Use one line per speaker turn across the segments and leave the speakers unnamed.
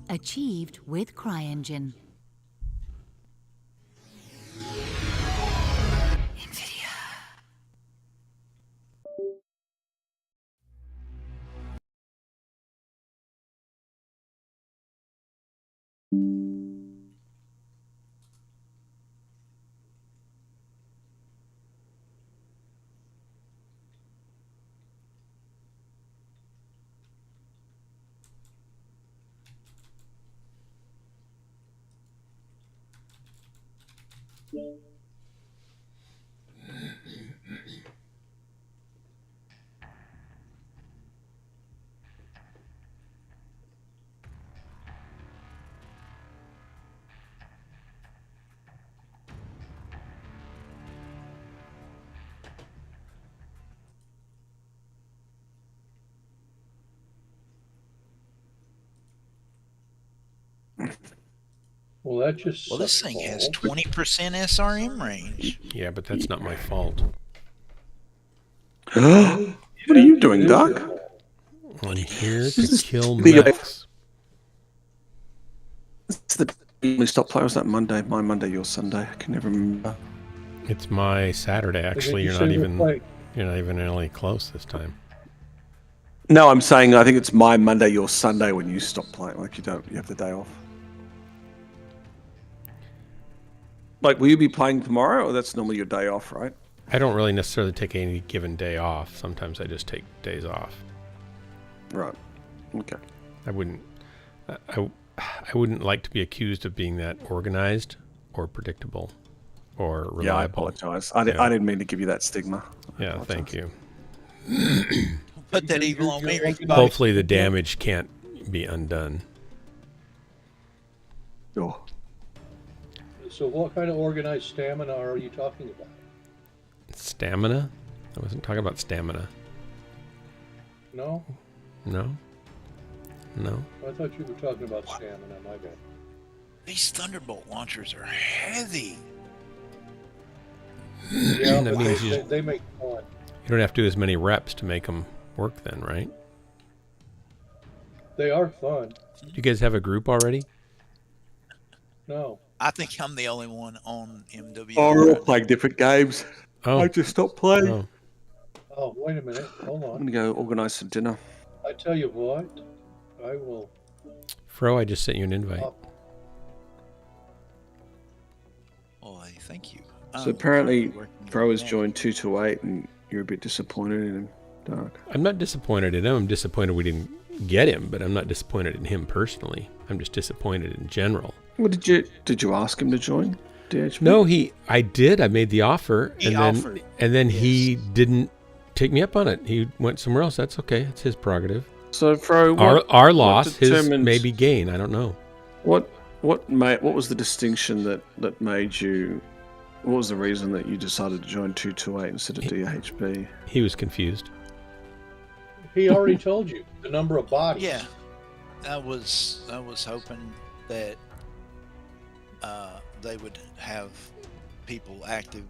Achieved with CryEngine.
Well, that just
Well, this thing has 20% SRM range.
Yeah, but that's not my fault.
What are you doing, Doc?
I'm here
This
to
is
kill
the-
mechs.
It's the we stopped playing. Was that Monday? My Monday, your Sunday. I can never remember.
It's my Saturday. Actually, you're not even really close this time.
No, I'm saying I think it's my Monday, your Sunday when you stop playing. Like you have the day off. Like, will you be playing tomorrow, or that's normally your day off, right?
I don't really necessarily take any given day off. Sometimes I just take days off.
Right. Okay.
I wouldn't like to be accused of being that organized or predictable or reliable.
Yeah, I apologize. I didn't mean to give you that stigma.
Yeah, thank you.
Put that evil on me.
Hopefully the damage can't be undone.
Oh.
So what kind of organized stamina are you talking about?
Stamina? I wasn't talking about stamina.
No?
No? No?
I thought you were talking about stamina, my bad.
These Thunderbolt launchers are heavy.
Yeah,
That
but
means
they make fun.
You don't have to do as many reps to make them work then, right?
They are fun.
Do you guys have a group already?
No.
I think I'm the only one on MW.
Oh, we're all playing different games.
Oh.
I just stopped playing.
Oh.
Oh, wait a minute. Hold
I'm
on.
going to go organize some dinner.
I tell you what. I will.
Fro, I just sent you an invite.
Oh, thank you.
So apparently, Fro has joined 228, and you're a bit disappointed in him, Dark.
I'm not disappointed in him. I'm disappointed we didn't get him, but I'm not disappointed in him personally. I'm just disappointed in general.
Well, did you ask him to join DHP?
No, I did. I made the offer,
He offered.
and then he didn't take me up on it. He went somewhere else. That's okay. It's his prerogative.
So, Fro,
Our loss, his maybe gain. I don't know.
What was the distinction that made you? What was the reason that you decided to join 228 instead of DHP?
He was confused.
He already told you the number of bodies.
Yeah, I was hoping that they would have people active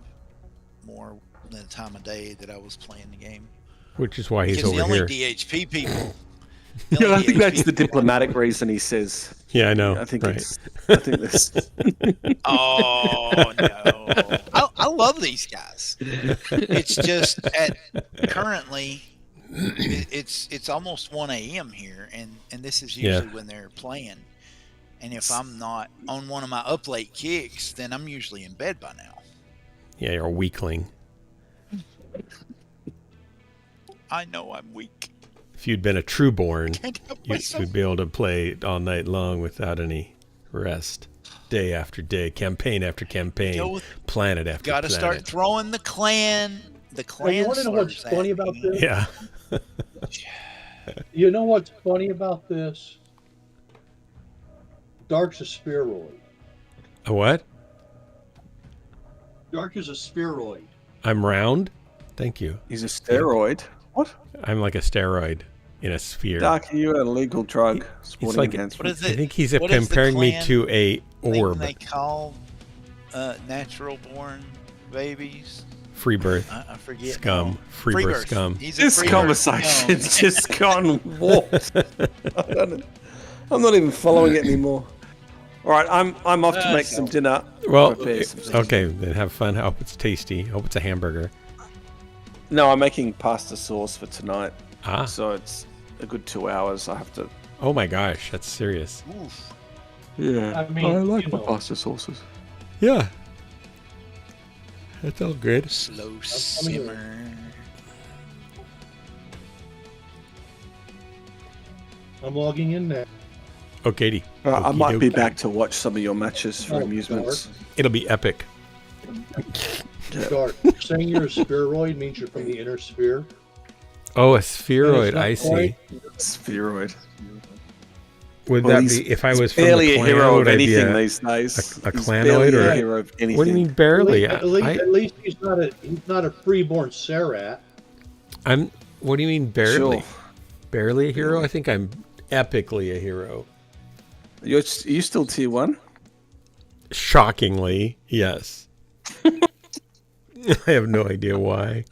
more than the time of day that I was playing the game.
Which is why he's
because
over
the
here.
only DHP people.
Yeah, I think that's the diplomatic reason he says.
Yeah, I know.
I think
right.
I think this.
Oh no! I love these guys. It's just currently it's almost 1 a.m. here, and this is usually when they're playing. And if I'm not on one of my up late kicks, then I'm usually in bed by now.
Yeah, you're a weakling.
I know I'm weak.
If you'd been a trueborn, you'd be able to play all night long without any rest. Day after day, campaign after campaign, planet after planet.
Got to start throwing the clan. The clan.
You want to know what's funny about this?
Yeah.
You know what's funny about this? Dark's a spheroid.
A what?
Dark is a spheroid.
I'm round? Thank you.
He's a steroid. What?
I'm like a steroid in a sphere.
Dark, are you an illegal drug?
It's like,
what is it?
I think he's
what is
comparing me
clan
to a orb.
They call natural born babies.
Free birth.
I forget.
Scum. Free birth scum.
He's a
This
free birth
conversation's
scum.
just gone warped. I'm not even following it anymore. All right, I'm off to make some dinner.
Well,
Prepare some
okay, then have fun. I hope it's tasty. I hope it's a hamburger.
No, I'm making pasta sauce for tonight.
Ah.
So it's a good 2 hours. I have to.
Oh my gosh, that's serious.
Oof.
Yeah,
I mean,
like my pasta sauces.
Yeah. That's all good.
Slow simmer.
I'm logging in now.
Oh, Katie.
I might be back to watch some of your matches for amusements.
It'll be epic.
Dark. Saying you're a spheroid means you're from the inner sphere.
Oh, a spheroid. I see.
Spheroid.
Would
Well,
that
he's-
be if I
he's
was from
barely
the
a
clan,
hero
would
of
I be
anything
a,
these days.
a
He's
clanoid
barely
or
a
a-
hero of anything.
What do you mean barely?
At least he's not a freeborn Sarat.
What do you mean barely?
Sure.
Barely a hero? I think I'm epically a hero.
Are you still tier 1?
Shockingly, yes. I have no idea why.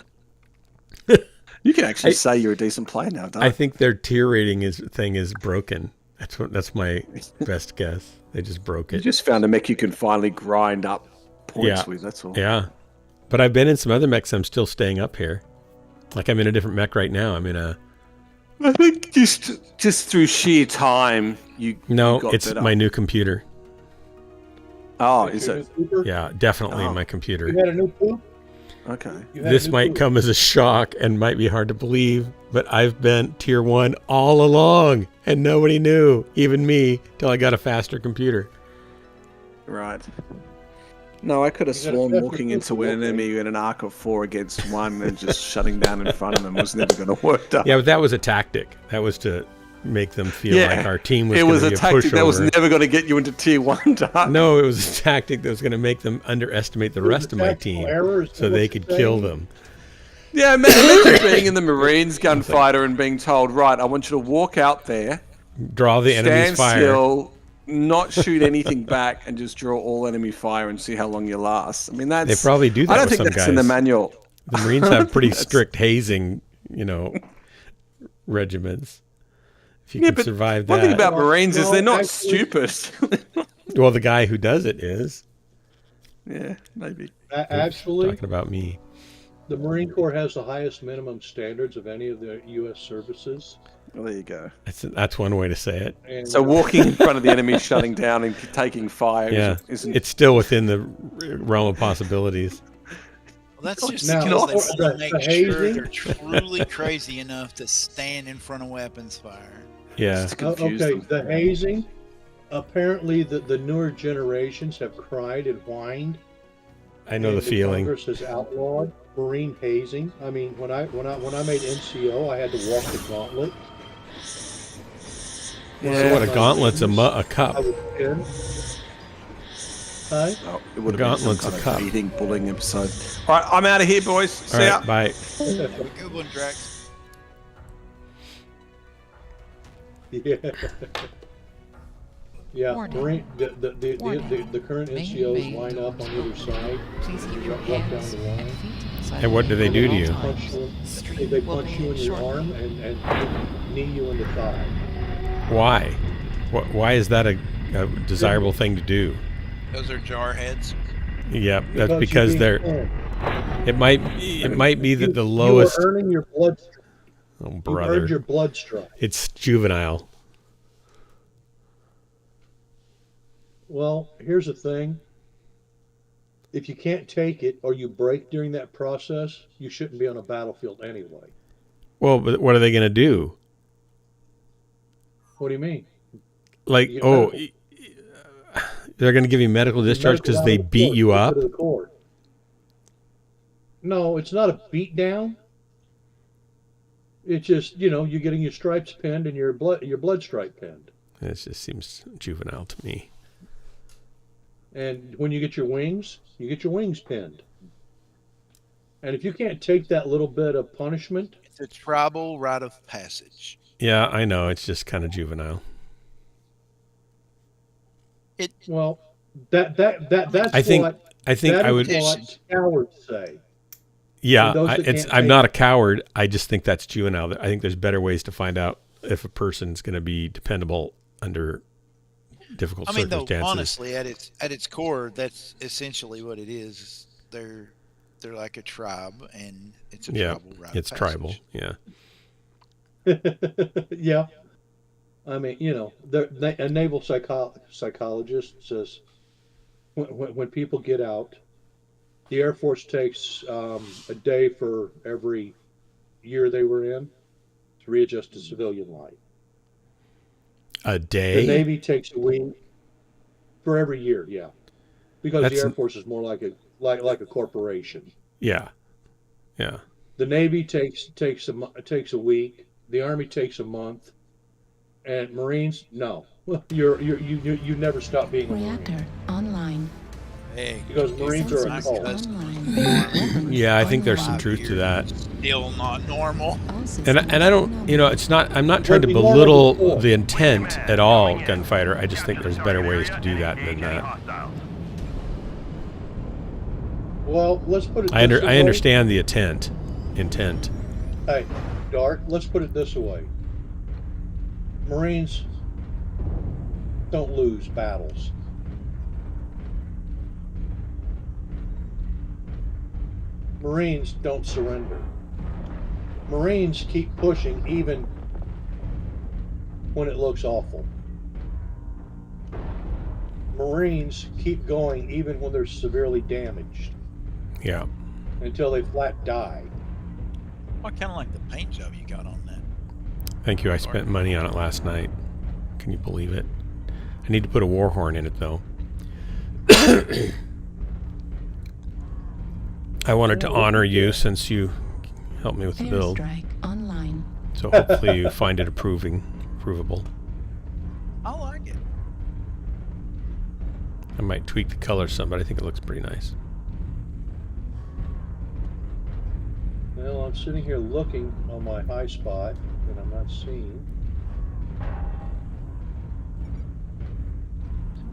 You can actually say you're a decent player now, don't
I
you?
think their tier rating is broken. That's my best guess. They just broke
You
it.
just found a mech you can finally grind up points
Yeah.
with, that's all.
Yeah. But I've been in some other mechs. I'm still staying up here. Like I'm in a different mech right now. I'm in a
I think just through sheer time, you got
it's
better.
my new computer.
Oh, is
Your
it?
new pooper?
Yeah, definitely
Oh.
my computer.
You had a new poop?
Okay.
You had a
This
new
might
poop.
come as a shock and might be hard to believe, but I've been tier 1 all along and nobody knew, even me, till I got a faster computer.
Right. No, I could have
You got a
sworn
faster
walking
poop
into
to
an
walk,
enemy in an arc of 4 against 1 and just shutting down in front of them was never going to work out.
Yeah, but that was a tactic. That was to make them feel like our team was
it
going
was
to
a
be a
tactic that was
pushover.
never going to get you into tier 1, Doc.
No, it was a tactic that was going to make them underestimate the
It was
rest
a
of my
tactical
team
error, is
so
that
they
what
could
you're
kill
saying?
them.
Yeah, imagine being in the Marines gunfighter and being told, right, I want you to walk out there,
Draw the enemy's
stand
fire.
still, not shoot anything back, and just draw all enemy fire and see how long you last. I mean, that's...
They probably do that
I don't
with
think
some
that's
guys.
in the manual.
The Marines have pretty strict hazing, regiments. If you
Yeah,
can
but
survive
one
that.
thing about Marines is
No,
they're not
actually-
stupid.
Well, the guy who does it is.
Yeah, maybe.
Actually,
Talking about me.
the Marine Corps has the highest minimum standards of any of the U.S. services.
Well, there you go.
That's one way to say it.
And,
So walking in front of the enemy, shutting down and taking fire
Yeah,
isn't...
it's still within the realm of possibilities.
Well, that's just
Now,
because they
the-
want to make
the
sure
hazing-
they're truly crazy enough to stand in front of weapons fire.
Yeah.
Just to confuse
okay,
them.
the hazing. Apparently, the newer generations have cried and whined.
I know
and
the feeling.
Congress has outlawed Marine hazing. I mean, when I made NCO, I had to walk the gauntlet.
So what, a gauntlet's a cup.
I was in. Hi.
Oh, it would have been some
Gauntlet's a
kind
cup.
of beating, bullying episode. All right, I'm out of here, boys. See
All
ya.
right, bye.
Good one, Drax.
Yeah. Yeah,
Warning.
Marine, the current
Main
NCOs
main
line up on either side.
Please keep
You
your
walk down
hands
the
and
line.
feet inside
And what do they do to you?
Punch you, they punch you in your arm and knee you in the thigh.
Why? Why is that a desirable thing to do?
Those are jar heads.
Yep, that's
you're
because
being
they're.
pinned.
It might be that the
You
lowest.
are earning your blood.
Oh,
You earned
brother,
your blood stripe.
it's juvenile.
Well, here's the thing. If you can't take it or you break during that process, you shouldn't be on a battlefield anyway.
Well, but what are they going to do?
What do you mean?
Like,
You get
oh,
medical.
they're going to give you medical discharge because they beat you up?
To the court. No, it's not a beat down. It's just, you're getting your stripes pinned and your blood stripe pinned.
It just seems juvenile to me.
And when you get your wings pinned. And if you can't take that little bit of punishment,
It's a tribal rite of passage.
Yeah, I know. It's just kind of juvenile.
well, that's
I think
what
I would.
what cowards say.
Yeah,
those that can't
I'm
take
not a
it.
coward. I just think that's juvenile. I think there's better ways to find out if a person's going to be dependable under difficult
I mean, though,
circumstances.
honestly, at its core, that's essentially what it is. They're like a tribe, and it's a tribal rite
it's
of
tribal.
passage.
Yeah.
Yeah. I mean, you know, a naval psychologist says when people get out, the Air Force takes a day for every year they were in to readjust to civilian life.
A
The
day?
Navy takes a week for every year, yeah, because the Air Force is more like a corporation.
Yeah. Yeah.
The Navy takes a week. The Army takes a month, and Marines, no, you never stop being a
Reactor
Marine.
online.
Hey,
Because Marines are a
my
cult.
cousin
Online.
Yeah, I think there's some
five
truth to
years,
that.
Still not normal.
And I don't, you know, it's not, I'm not trying to
Would be normal
belittle
before.
the intent at all, gunfighter. I just think there's better ways to do that than that.
Well, let's put it.
I
this way.
understand the intent.
Hey, Dark. Let's put it this way. Marines don't lose battles. Marines don't surrender. Marines keep pushing even when it looks awful. Marines keep going even when they're severely damaged
Yeah.
until they flat die.
I kind of like the paint job you got on that.
Thank you. I spent money on it last night. Can you believe it? I need to put a war horn in it, though. I wanted to honor you since you helped me with the build.
Airstrike online.
So hopefully you find it provable.
I like it.
I might tweak the color some, but I think it looks pretty nice.
Well, I'm sitting here looking on my high spot, and I'm not seeing.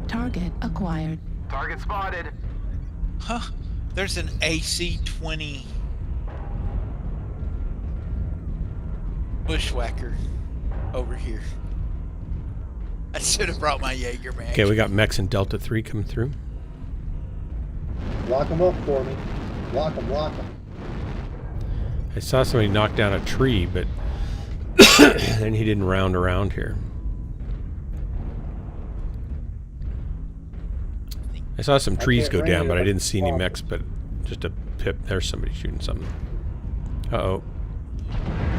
Target acquired.
Target spotted.
Huh. There's an AC-20 bushwhacker over here. I should have brought my Jaeger mag.
Okay, we got mechs in Delta 3 coming through.
Lock them up for me. Lock them, lock them.
I saw somebody knock down a tree, but then he didn't round around here. I saw some trees go down, but I didn't see any mechs, but just a pip. There's somebody shooting something. Uh-oh.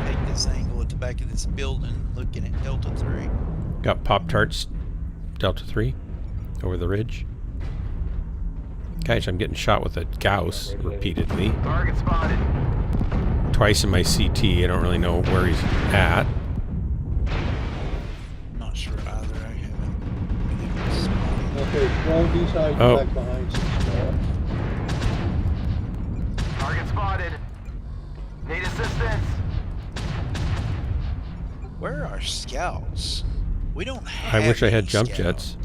Take this angle at the back of this building, looking at Delta 3.
Got Pop-Tarts, Delta 3, over the ridge. Guys, I'm getting shot with a Gauss repeatedly.
Target spotted.
Twice in my CT. I don't really know where he's at.
Not sure either. I haven't been able to spot him.
Okay, throw these guys
Oh.
back behind some stuff.
Target spotted. Need assistance.
Where are our scouts? We don't have
I wish I had
any
jump
scouts.
jets.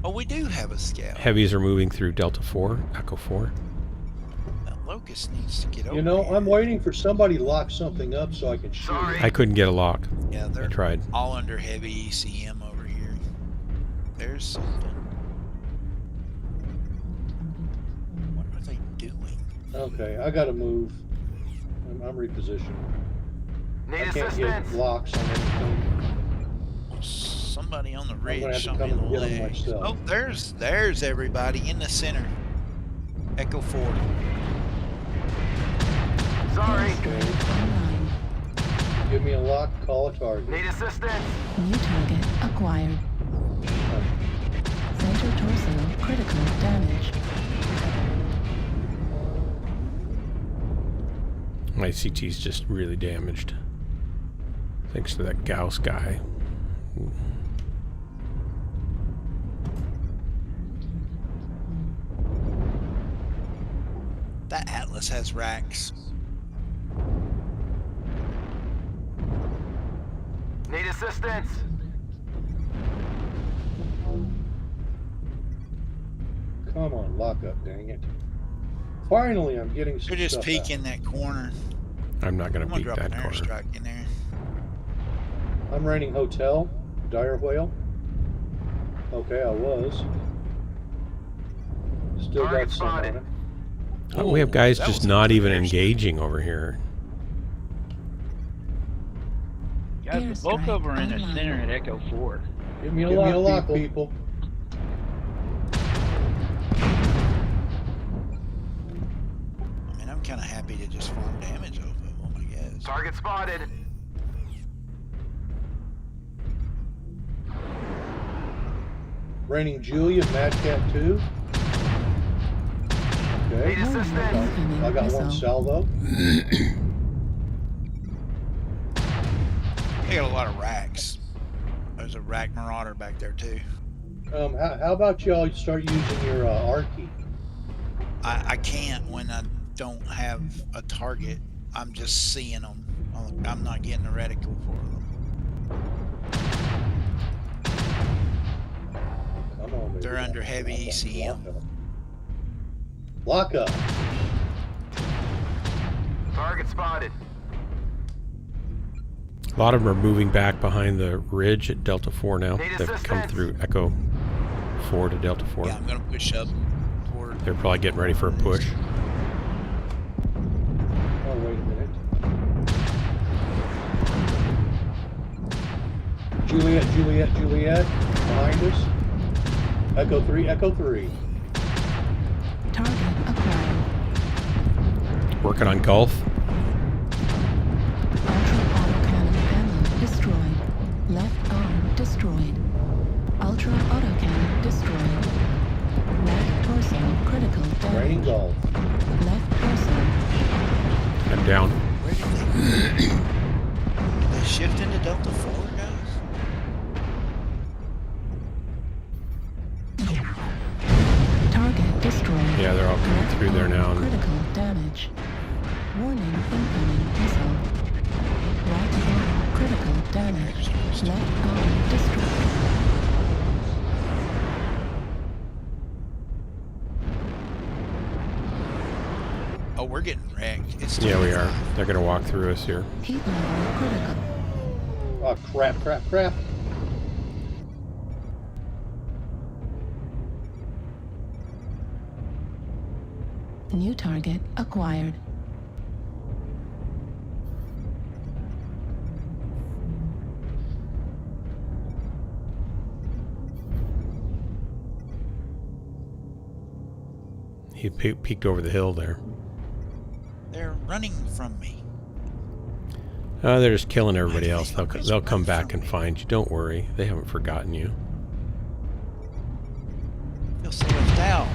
Oh, we do have a scout.
Heavies are moving through Delta 4, Echo 4.
That Locust needs to get over
You know,
here.
I'm waiting for somebody to lock something up so I can shoot
Sorry.
it.
I couldn't get a lock.
Yeah,
I
they're
tried.
all under heavy ECM over here. There's something. What are they doing?
Okay, I gotta move. I'm repositioning.
Need
I can't get
assistance.
locks on anything.
Somebody on the
gonna have
ridge
to
shot
come
me in the
and get 'em
leg.
myself.
Oh, there's everybody in the center. Echo 4.
Sorry.
Airstrike online.
Give me a lock, call a target.
Need assistance.
New target acquired. Center torso critical damage.
My CT's just really damaged. Thanks to that Gauss guy.
That Atlas has racks.
Need assistance.
Come on, lock up, dang it. Finally, I'm getting some
They're just
stuff
peeking that corner.
I'm not going
I'm
to
gonna
peek
drop an
that corner.
airstrike in there.
out. I'm raining hotel. Dire whale? Okay, I was. Still got
Target
some on
spotted.
it.
We have guys
that
just
was a
not even
clear
engaging over here.
Guys, the bulk
Airstrike
of them are in the
online.
center at Echo 4.
Give me a lock, people.
I mean, I'm kind of happy to just farm damage off of them, I guess.
Target spotted.
Raining Julia, Mad Cat 2. Okay.
Need assistance.
I got one salvo.
They got a lot of racks. There's a rack marauder back there too.
How about y'all start using your R key?
I can't when I don't have a target. I'm just seeing them. I'm not getting a reticle for them.
Come on, baby.
They're under heavy ECM.
Lock up.
Target spotted.
A lot of them are moving back behind the ridge at Delta 4 now.
Need
They've come
assistance.
through Echo 4 to Delta 4.
Yeah, I'm gonna push up toward.
They're probably getting ready for a push.
Oh, wait a minute. Juliet, behind us. Echo 3, Echo 3.
Target acquired.
Working on Gulf.
Ultra autocannon ammo destroyed. Left arm destroyed. Ultra autocannon destroyed. Left torso critical
Raining
damage.
Golf.
Left torso.
I'm down.
Where did they shift into Delta 4, guys?
Target destroyed.
Yeah, they're all coming
Left
through there
arm
now.
Critical damage. Warning incoming missile. Right arm critical damage. Left arm destroyed.
Oh, we're getting wrecked. It's
Yeah, we are.
25.
They're going to walk through us here.
Heat level critical.
Oh, crap.
New target acquired.
He peeked over the hill there.
They're running from me.
They're just killing everybody else. They'll
Just
come
run
back
from
and
me.
find you. Don't worry. They haven't forgotten you.
I feel so left out.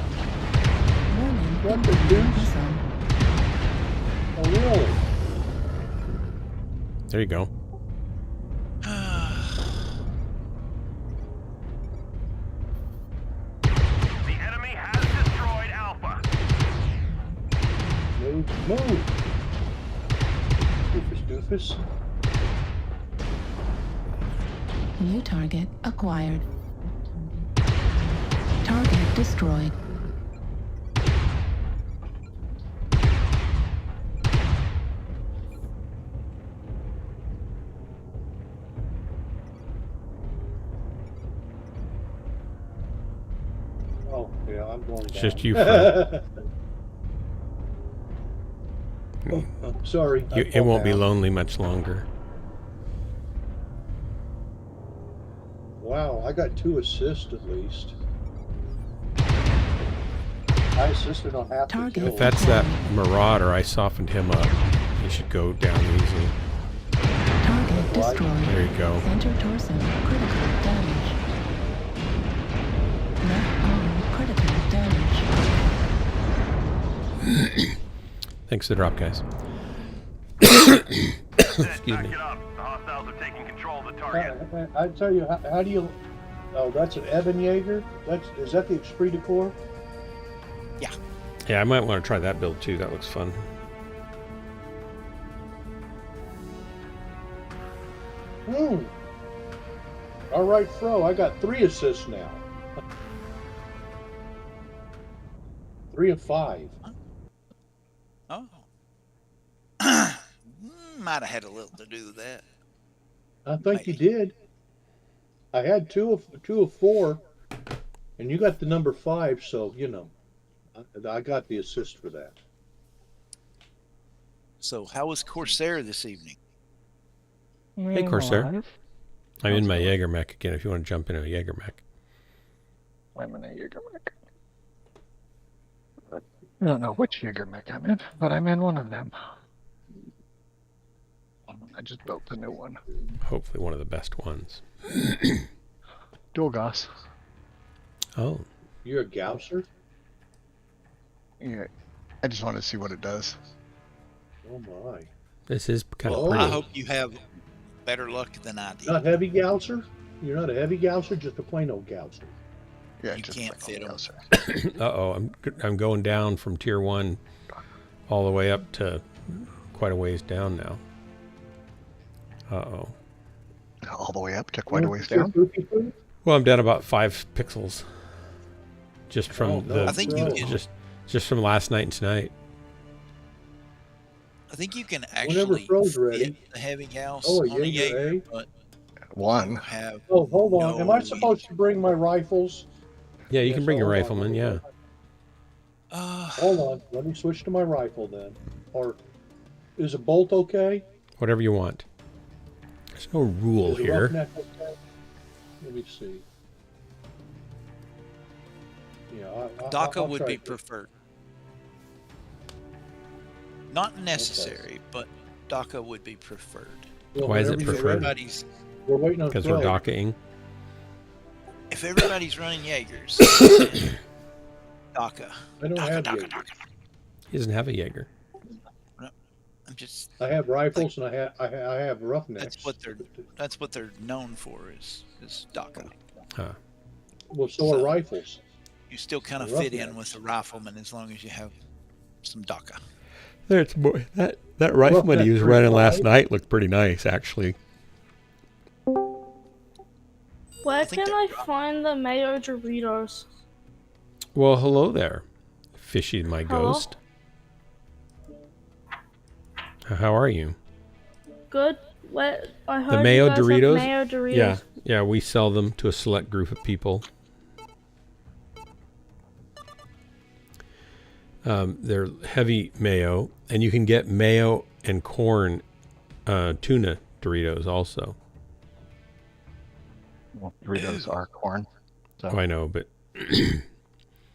Warning
What the
incoming
deuce?
missile.
Oh, really?
There you go.
The enemy has destroyed Alpha.
Move. Doofus.
New target acquired. Target destroyed.
Oh, yeah, I'm going
It's
down.
just you, Fred.
Oh, sorry. I
It
fell
won't be
down.
lonely much longer.
Wow, I got 2 assists at least. I assisted on half
Target.
the
If
kills.
that's that Marauder, I softened him up. He should go down easy.
Target destroyed.
There you go.
Center torso critical damage. Left arm critical damage.
Thanks for the drop, guys. Excuse me.
Back it up. The hostiles are taking control of the target.
I tell you, how do you... Oh, that's an Eben Jaeger? Is that the Esprit de Corps?
Yeah, I might want to try that build too. That looks fun.
All right, Fro, I got 3 assists now. 3 and 5.
Oh. Might have had a little to do with that.
I think you
Maybe.
did. I had two of 4, and you got the number 5, so you know, I got the assist for that.
So, how was Corsair this evening?
Hey, Corsair. I'm in my Jaeger mech again if you want to jump into a Jaeger mech.
I'm in a Jaeger mech. I don't know which Jaeger mech I'm in, but I'm in one of them. I just built a new one.
Hopefully one of the best ones.
Dual Gauss.
Oh.
You're a Gausser?
Yeah. I just wanted to see what it does.
Oh my.
This is kind of
Oh.
pretty.
I hope you have better luck than I did.
Not heavy Gausser? You're not a heavy Gausser, just a plain old Gausser.
Yeah,
You
just
can't
like
fit 'em.
Gausser.
Uh-oh, I'm going down from tier 1 all the way up to quite a ways down now. Uh-oh.
All the way up to quite a ways down.
Well, I'm down about 5 pixels. Just from
Oh, no.
I think you can.
just from last night and tonight.
I think you can
Whenever
actually
Fro's
fit
ready.
the heavy Gauss
Oh, a
on a
Jaeger,
Jaeger,
eh?
but
One.
you have
Oh, hold on. Am I
No.
supposed to bring my rifles?
Yeah, you
Yes,
can bring your
hold on.
rifleman, yeah.
Hold on. Let me switch to my rifle then. Or is a bolt okay?
Whatever you want. There's no rule
Is a
here.
roughneck okay? Let me see. Yeah,
DACA
I'll
would
try
be
it.
preferred. Not necessary, but DACA would be preferred.
Well,
Why is it
whenever you're
preferred?
ready.
Everybody's
We're waiting on
Because we're
Fro.
DACA-ing.
if everybody's running Jaegers, DACA.
I don't have
DACA,
Jaeger.
DACA.
He doesn't have a Jaeger.
I'm just
I have rifles and I have roughnecks.
that's what they're known for is DACA.
Huh.
Well, so are
So-
rifles.
You still kind of
Rough
fit in
necks.
with the rifleman as long as you have some DACA.
There's more. That rifleman he was
pretty
running last
wide.
night looked pretty nice, actually.
Where
think
can
they're
I
drunk.
find the mayo Doritos?
Well, hello there, Fishy, my
Hello?
ghost. How are you?
Good. Where I heard
mayo
you guys
Doritos?
Have mayo Doritos.
Yeah, yeah, we sell them to a select group of people. They're heavy mayo, and you can get mayo and corn tuna Doritos also.
Well, Doritos are corn. So.
Oh, I know, but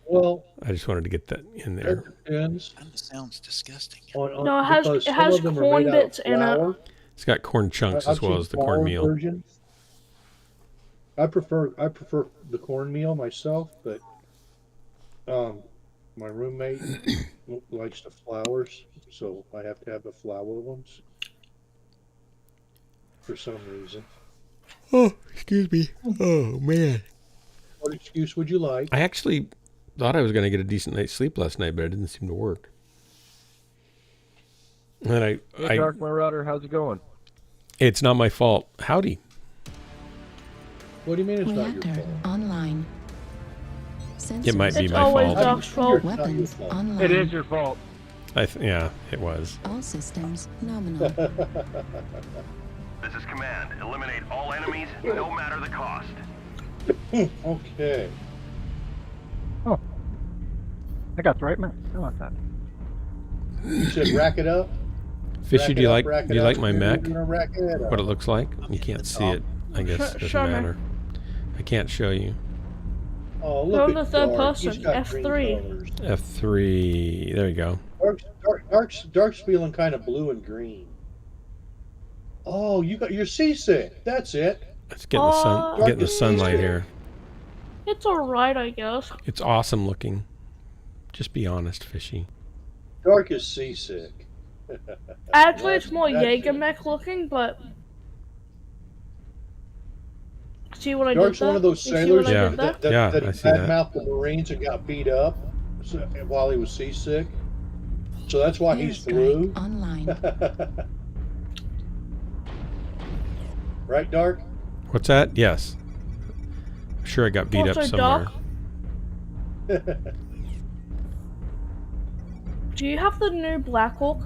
Well,
I just wanted to get that in there.
it depends
Kind of sounds disgusting.
on
No, it has-
because
it
some
has
of them are
corn
made out of
bits in it.
flour.
It's got corn chunks
I've
as well
seen
as the
flour
cornmeal.
versions. I prefer the cornmeal myself, but my roommate likes the flours, so I have to have the flour ones for some reason.
Oh, excuse me. Oh, man.
What excuse would you like?
I actually thought I was going to get a decent night's sleep last night, but it didn't seem to work. And
Hey, Dark Marauder, how's it going?
it's not my fault. Howdy.
What do you mean it's not your
Reactor
fault?
online.
It might be
It's
my
always
fault.
Dark's fault.
It's not your
Weapons
fault.
online.
It is your fault.
Yeah, it was.
All systems nominal.
This is command. Eliminate all enemies, no matter the cost.
Okay.
I got the right map. How about that?
You said rack it up.
Fishy,
Rack
do
it
you
up,
like
rack
do you
it
like
up.
my
You're
mech?
gonna rack it up.
What it looks like? You can't see it. I guess it doesn't
Show me.
matter. I can't show you.
Oh,
Go
look
in
at
the third
Dark. He's
person,
got green
F3.
colors.
F3. There you go.
Dark's feeling kind of blue and green. Oh, you're seasick. That's it.
It's getting the sun, getting the sunlight here.
It's alright, I guess.
It's awesome looking. Just be honest, Fishy.
Dark is seasick.
Actually, it's more
That's
Jaeger
it.
mech looking, but. See what I
Dark's
did there?
one of those
You see
sailors
what I
Yeah.
did there?
that
Yeah,
he
I see that.
badmouthed the Marines and got beat up while he was seasick. So that's why he's blue.
Airstrike online.
Right, Dark?
What's that? Yes. I'm sure I got beat up
Also,
somewhere.
Doc, do you have the new Black Hawk?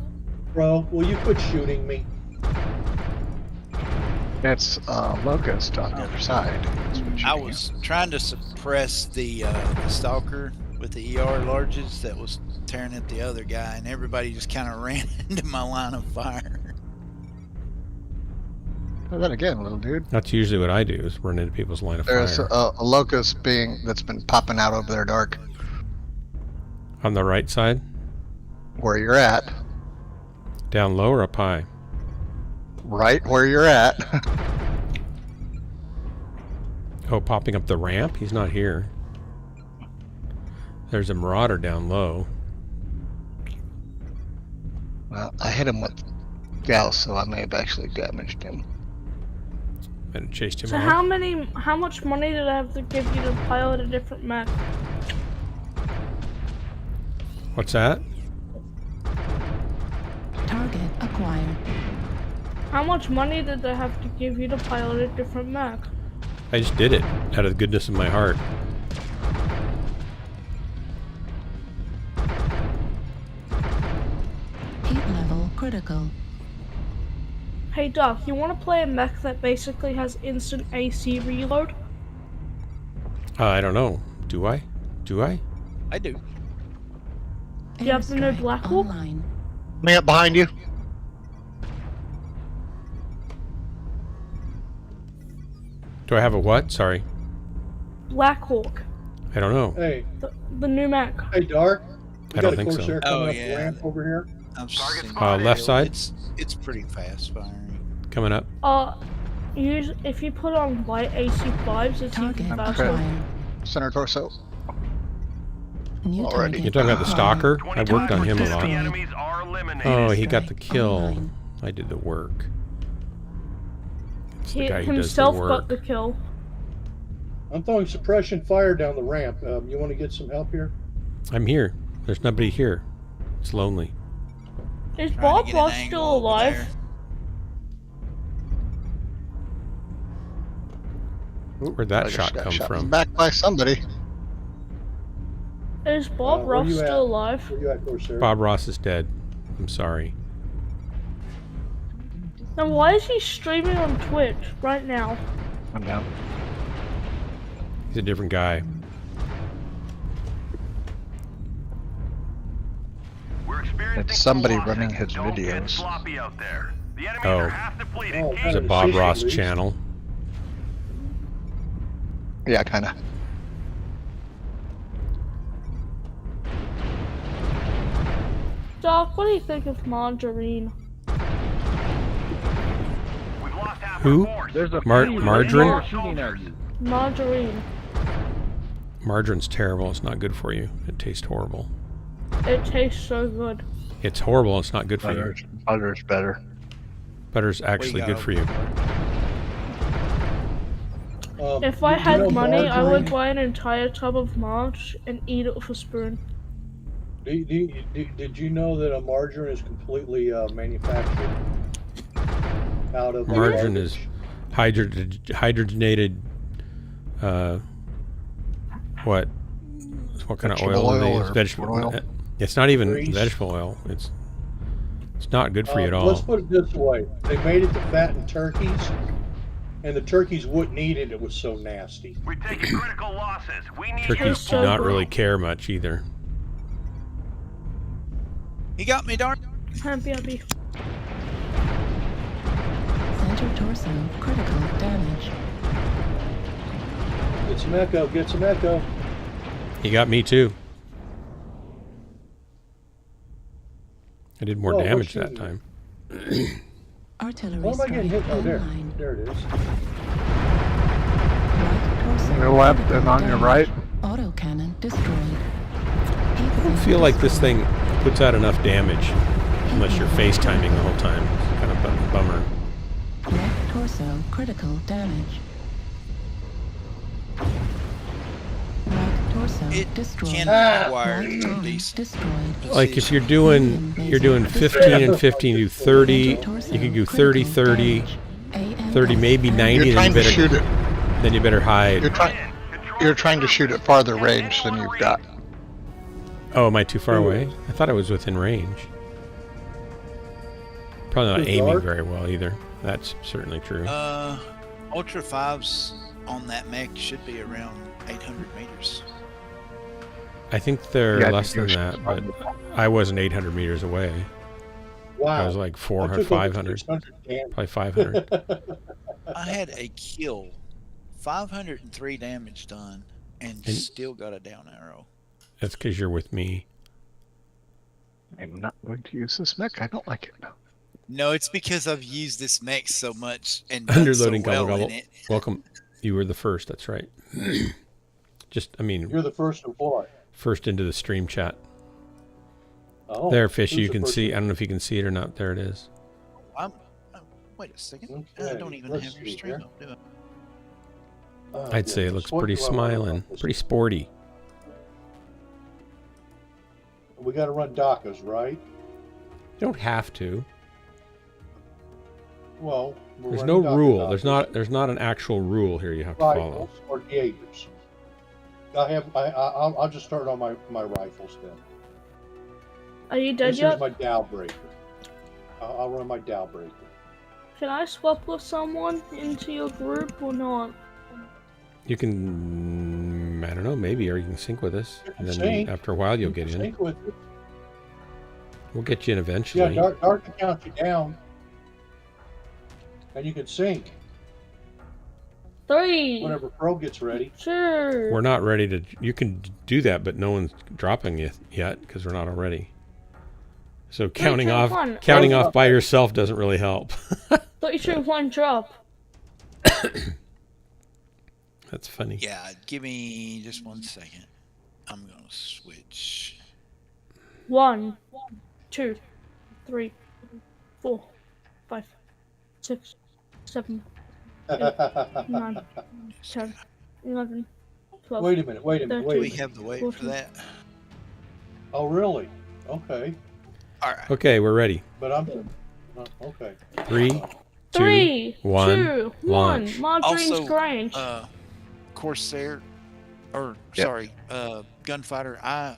Bro, will you quit shooting me?
It's Locust on the other side. That's what
I
you
was trying to suppress the stalker with the ER larges that was tearing at the other guy, and everybody just kind of ran into my line of fire.
Well, then again, little dude.
That's usually what I do, is run into people's line of
There's
fire.
a locust being that's been popping out over there, dark.
On the right side?
Where you're at.
Down low or up high?
Right where you're at.
Oh, popping up the ramp? He's not here. There's a marauder down low.
Well, I hit him with Gauss, so I may have actually damaged him.
And chased him
So
off.
how much money did I have to give you to pilot a different mech?
What's that?
Target acquired.
How much money did I have to give you to pilot a different mech?
I just did it out of the goodness of my heart.
Heat level critical.
Hey Doc, you want to play a mech that basically has instant AC reload?
I don't know. Do I? Do I?
I do.
Do you have the new
Airstrike
Black Hawk?
online.
Me up behind you.
Do I have a what? Sorry.
Black Hawk,
Oh.
I don't know.
Hey,
the new mech.
hey, Dark. We
I
got
don't
a
think so.
Corsair
Oh,
coming up
yeah.
the ramp over here.
I'm seeing
left side?
It's pretty fast firing.
Coming up.
If you put on light AC5s, it's
Target
even faster.
acquired.
Center torso.
New
Alrighty.
target
You're talking about the stalker? I worked on him a
The
lot.
enemies are eliminated.
Oh, he got the
Airstrike
kill.
online.
I did the work. It's
He
the guy who does the
himself got
work.
the kill.
I'm throwing suppression fire down the ramp. You want to get some help here?
I'm here. There's nobody here. It's lonely.
Is
Trying to
Bob
get an
Ross
angle
still
over
alive?
Ooh,
Where'd that
I just
shot
got
come
shot
from?
Back by somebody.
Is Bob
where
Ross
you at?
still alive?
Where you at, Corsair?
Bob Ross is dead. I'm sorry.
Then why is he streaming on Twitch right now?
I'm down.
He's a different guy.
We're experiencing
It's somebody
losses.
running his
Don't get
videos.
sloppy out there. The enemies
Oh.
are half depleted.
Oh,
Keep
There's a
Hey,
Bob
Sushi
Ross
Leaks.
channel.
Yeah, kinda.
Doc, what do you think of margarine?
We've lost half
Who?
our force.
There's a
Margarine?
shooting at you.
Margarine.
Margarine's terrible. It's not good for you. It tastes horrible.
It tastes so good.
It's horrible. It's not good for you.
Butter's better.
Butter's actually good for you.
If I
you
had
know
money, I would
margarine-
buy an entire tub of Marge and eat it with a spoon.
Did you know that a margarine is completely manufactured out of
Margarine
garbage?
is hydrogenated. What? What kind of
Vegetable
oil?
oil
They use?
or
Vegetable
oil?
It's not even
Grease.
vegetable oil. It's not good for you at
Let's
all.
put it this way: they made it to fatten turkeys, and the turkeys wouldn't eat it. It was so nasty.
We're taking critical losses. We need
Turkeys
Tastes
do
so
not
good.
really care much either.
He got me, darn.
Happy, happy.
Center torso critical damage.
Get some echo. Get some echo.
He got me too. I did more
Oh,
damage
what's
that
he-
time.
Artillery
Why am I getting hit?
strike
Oh, there.
online.
There it is.
Right torso
Your left
critical
and on your
damage.
right.
Autocannon destroyed.
I don't feel like this thing puts out enough damage unless you're FaceTiming the whole time. It's kind of a bummer.
Left torso critical damage. Right torso
It
destroyed.
can
Ah!
acquire
Right arm
decent.
destroyed.
Like if you're doing 15 and 15, do 30. You can do 30, 30, 30, maybe 90.
You're
Then
trying
you
to shoot
better,
it.
then you better hide.
You're trying to shoot at farther range than you've got.
Oh, am I too far away? I thought I was within range. Probably not
Too
aiming
dark?
very well either. That's certainly true.
Ultra 5s on that mech should be around 800 meters.
I think they're
Yeah, I
less
think
than
yours
that,
is
but
probably-
I wasn't 800 meters away.
Wow.
I was like
I
400,
took over
500,
600 damage.
probably 500.
I had a kill, 503 damage done, and still got a down arrow.
That's because you're with me.
I'm not going to use this mech. I don't like it.
No, it's because I've used this mech so much and done
Underloading
so well
gobble
in
gobble.
it.
Welcome. You were the first. That's right.
You're the first of what?
First into the stream chat.
Oh,
There, Fishy,
who's
you
the
can
first
see.
one?
I don't know if you can see it or not. There it is.
Wait a second.
Okay,
I don't even
let's
have your
see
stream
here.
up, do I?
Oh,
I'd say it
goodness.
looks
What
pretty
do I wanna
smiling,
run this?
pretty sporty.
We got to run DACAs, right?
You don't have to.
Well, we're
There's
running
no
DACA
rule.
DACAs.
There's not an actual rule here you have to follow.
Rifles or Gators. I'll just start on my rifles then.
Are you dead
This
yet?
is my Dow breaker. I'll run my Dow breaker.
Can I swap with someone into your group or not?
You can, I don't know, maybe, or you can sync with us.
You can
And then
sync.
after a while, you'll get in.
Sync with it.
We'll get you in
Yeah,
eventually.
Dart can count you down. And you can sync
3,
whenever Pro gets ready.
2.
We're not ready to. You can do that, but no one's dropping you yet because we're not already. So counting
2,
off,
1.
counting off by yourself doesn't really help.
3, 2, 1, drop.
That's funny.
Yeah, give me just 1 second. I'm gonna switch.
1, 2, 3, 4, 5, 6, 7, 8, 9, 10, 11, 12.
Wait a minute. Wait a minute.
Do
Wait a
we
minute.
have the weight for that?
Oh, really? Okay.
All right.
Okay, we're ready.
But I'm okay.
3, 2,
3,
1,
2, 1.
launch.
Marjorie's
Also,
Grange.
Corsair, or
Yep.
sorry, Gunfighter. I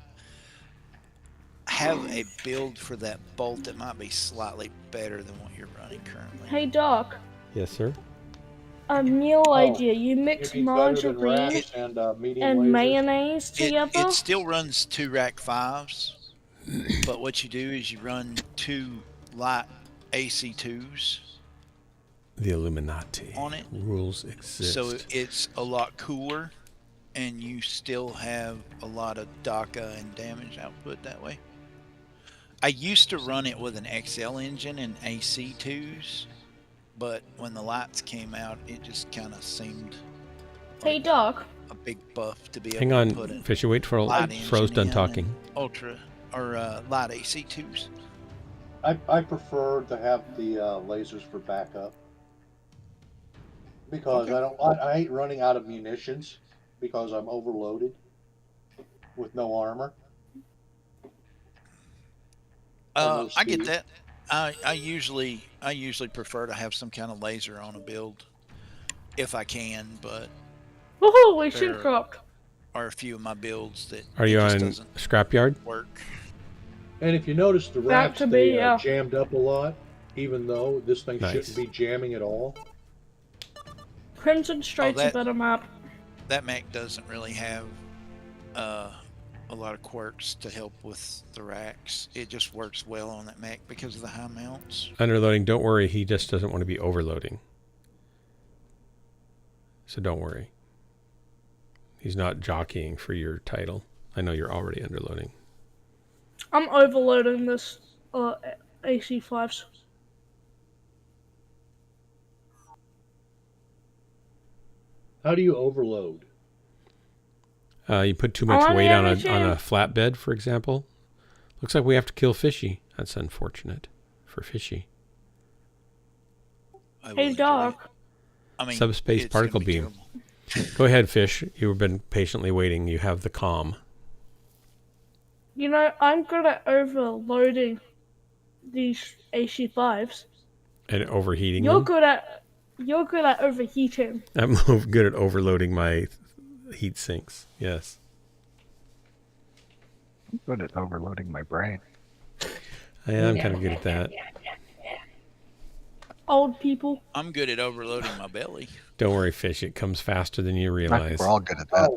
have a build for that bolt that might be slightly better than what you're running currently.
Hey Doc,
Yes, sir.
a meal idea. You mix
You'd be better than
margarine
rats and medium
and
lasers.
mayonnaise together.
It still runs 2 rack 5s, but what you do is you run 2 light AC2s
The Illuminati
on it.
rules exist.
So it's a lot cooler, and you still have a lot of DACA and damage output that way. I used to run it with an XL engine and AC2s, but when the lights came out, it just kind of seemed
Hey Doc,
a big buff to be
Hang
able to put
on,
in
Fishy. Wait for
light
Fro's
engine
done
in
talking.
and ultra or light AC2s.
I prefer to have the lasers for backup because I hate running out of munitions because I'm overloaded with no armor.
I get that. I usually prefer to have some kind of laser on a build if I can, but
woohoo, we
There-
shoot dropped.
are a few of my builds that
Are you
it just
on
doesn't
Scrapyard?
work.
And if you notice, the
Back
racks
to
they
me, yeah.
jammed up a lot, even though this thing
Nice.
shouldn't be jamming at all.
Crimson Strait's
that-
a better map.
That mech doesn't really have a lot of quirks to help with the racks. It just works well on that mech because of the high mounts.
Underloading. Don't worry. He just doesn't want to be overloading. So don't worry. He's not jockeying for your title. I know you're already underloading.
I'm overloading this AC5s.
How do you overload?
You put too much
On
weight on a
everything.
flatbed, for example. Looks like we have to kill Fishy. That's unfortunate for Fishy.
I will
Hey
enjoy
Doc,
it. I mean,
Subspace
it's gonna
particle
be
beam.
terrible.
Go ahead, Fish. You've been patiently waiting. You have the comm.
you know, I'm good at overloading these AC5s.
And overheating
You're
them.
good at overheating.
I'm good at overloading my heat sinks. Yes.
I'm good at overloading my brain.
I am kind of good at that.
old people.
I'm good at overloading my belly.
Don't worry, Fish. It comes faster than you
I
realize.
think we're all good at that.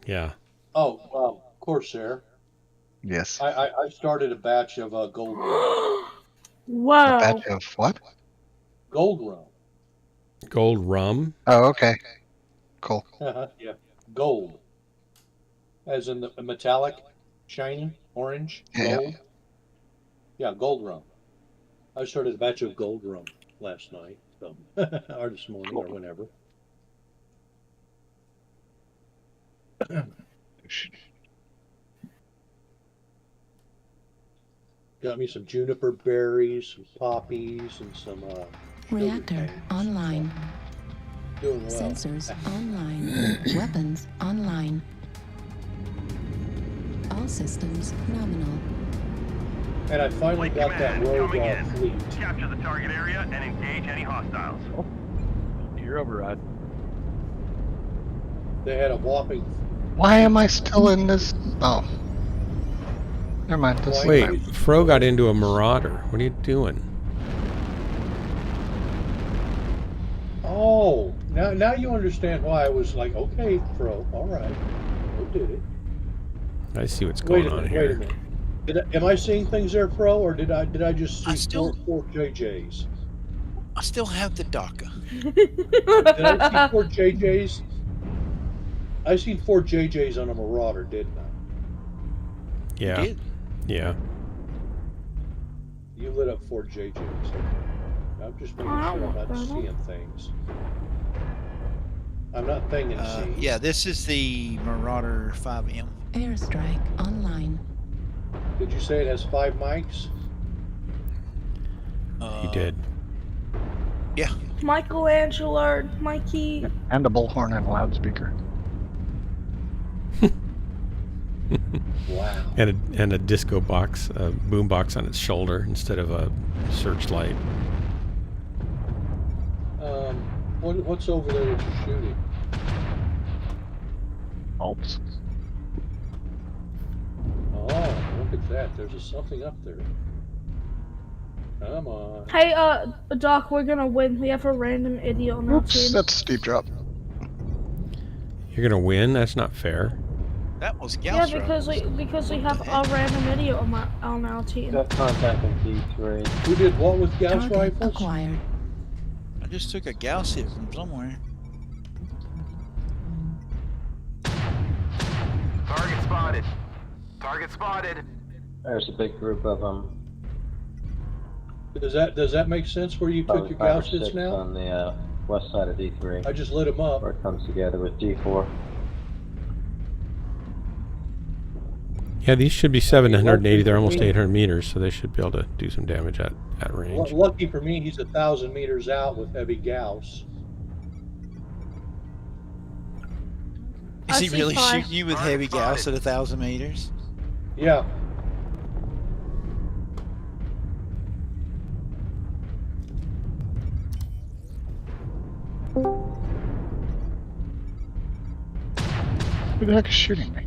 Yeah.
Oh, Corsair.
Yes.
I started a batch of gold rum.
Wow.
A batch of what?
Gold rum.
Gold rum.
Oh, okay. Cool.
Yeah, gold. As in the metallic, shiny, orange,
Yeah.
gold. Yeah, gold rum. I started a batch of gold rum last night, so or this morning, or whenever. Got me some juniper berries, some poppies, and some
Reactor
canes.
online.
Doing well.
Sensors online. Weapons online. All systems nominal.
And I finally
Fleet
got that
command
rogue
coming in.
fleet.
Capture the target area and engage any hostiles.
Your override.
They had a whopping.
Why am I still in this? Oh. Never mind. This
Wait, Fro got into a Marauder. What are you doing?
Oh, now you understand why I was like, okay, Fro, all right, who did it?
I see what's
Wait
going
a
on
minute, wait a
here.
minute. Am I seeing things there, Fro, or did I just see
I still-
four JJs?
I still have the DACA.
Did I see four JJs? I seen four JJs on a Marauder, didn't I?
Yeah.
You did.
Yeah.
You lit up four JJs. Okay. I'm just making
I
sure
don't
I'm not
know.
seeing things. I'm not thinking seeing.
Yeah, this is the Marauder 5M.
Airstrike online.
Did you say it has 5 mics?
He did.
Yeah.
Michelangelo, Mikey.
And a bullhorn and a loudspeaker.
Wow.
And a disco box, a boom box on its shoulder instead of a searchlight.
What's over there that you're shooting?
Alps.
Oh, look at that. There's something up there. Come on.
Hey, Doc, we're gonna win. We have a random idiot on our
Oops,
team.
that's a steep drop.
You're gonna win? That's not fair.
That was
Yeah,
Gauss
because we have a random idiot on our team.
Got contact in D3.
Who did what with Gauss
Target
rifles?
acquired.
I just took a Gauss hit from somewhere.
Target spotted. Target spotted.
There's a big group of them.
Does that make sense where you took
Probably
your
5 or
Gauss hits
6
now?
on the west side of D3.
I just lit them up.
Where it comes together with D4.
Yeah, these should be 780. They're almost 800 meters, so they should be able to do some damage at range.
Lucky for me, he's 1,000 meters out with heavy Gauss.
Is he
I see
really
5.
shooting you with heavy Gauss at 1,000 meters?
Yeah.
Who the heck is shooting me?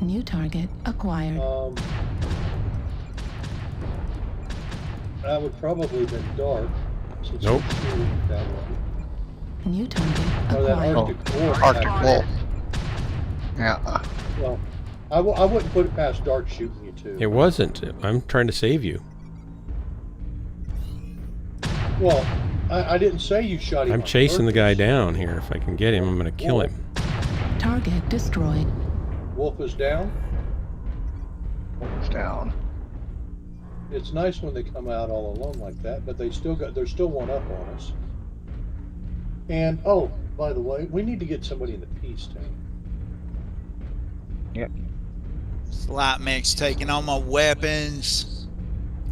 New target acquired.
That would probably have been dark. Since
Nope.
he's shooting that way.
New target
Or that
acquired.
Arctic wolf.
Arctic wolf. Yeah.
Well, I wouldn't put it past dark shooting you too.
It wasn't. I'm trying to save you.
Well, I didn't say you shot him.
I'm
on
chasing the guy
purpose.
down here. If I can get him, I'm going to kill him.
Target destroyed.
Wolf is down.
It's down.
It's nice when they come out all alone like that, but they're still one up on us. And oh, by the way, we need to get somebody in the peace tank.
Yep.
Light mech's taking all my weapons.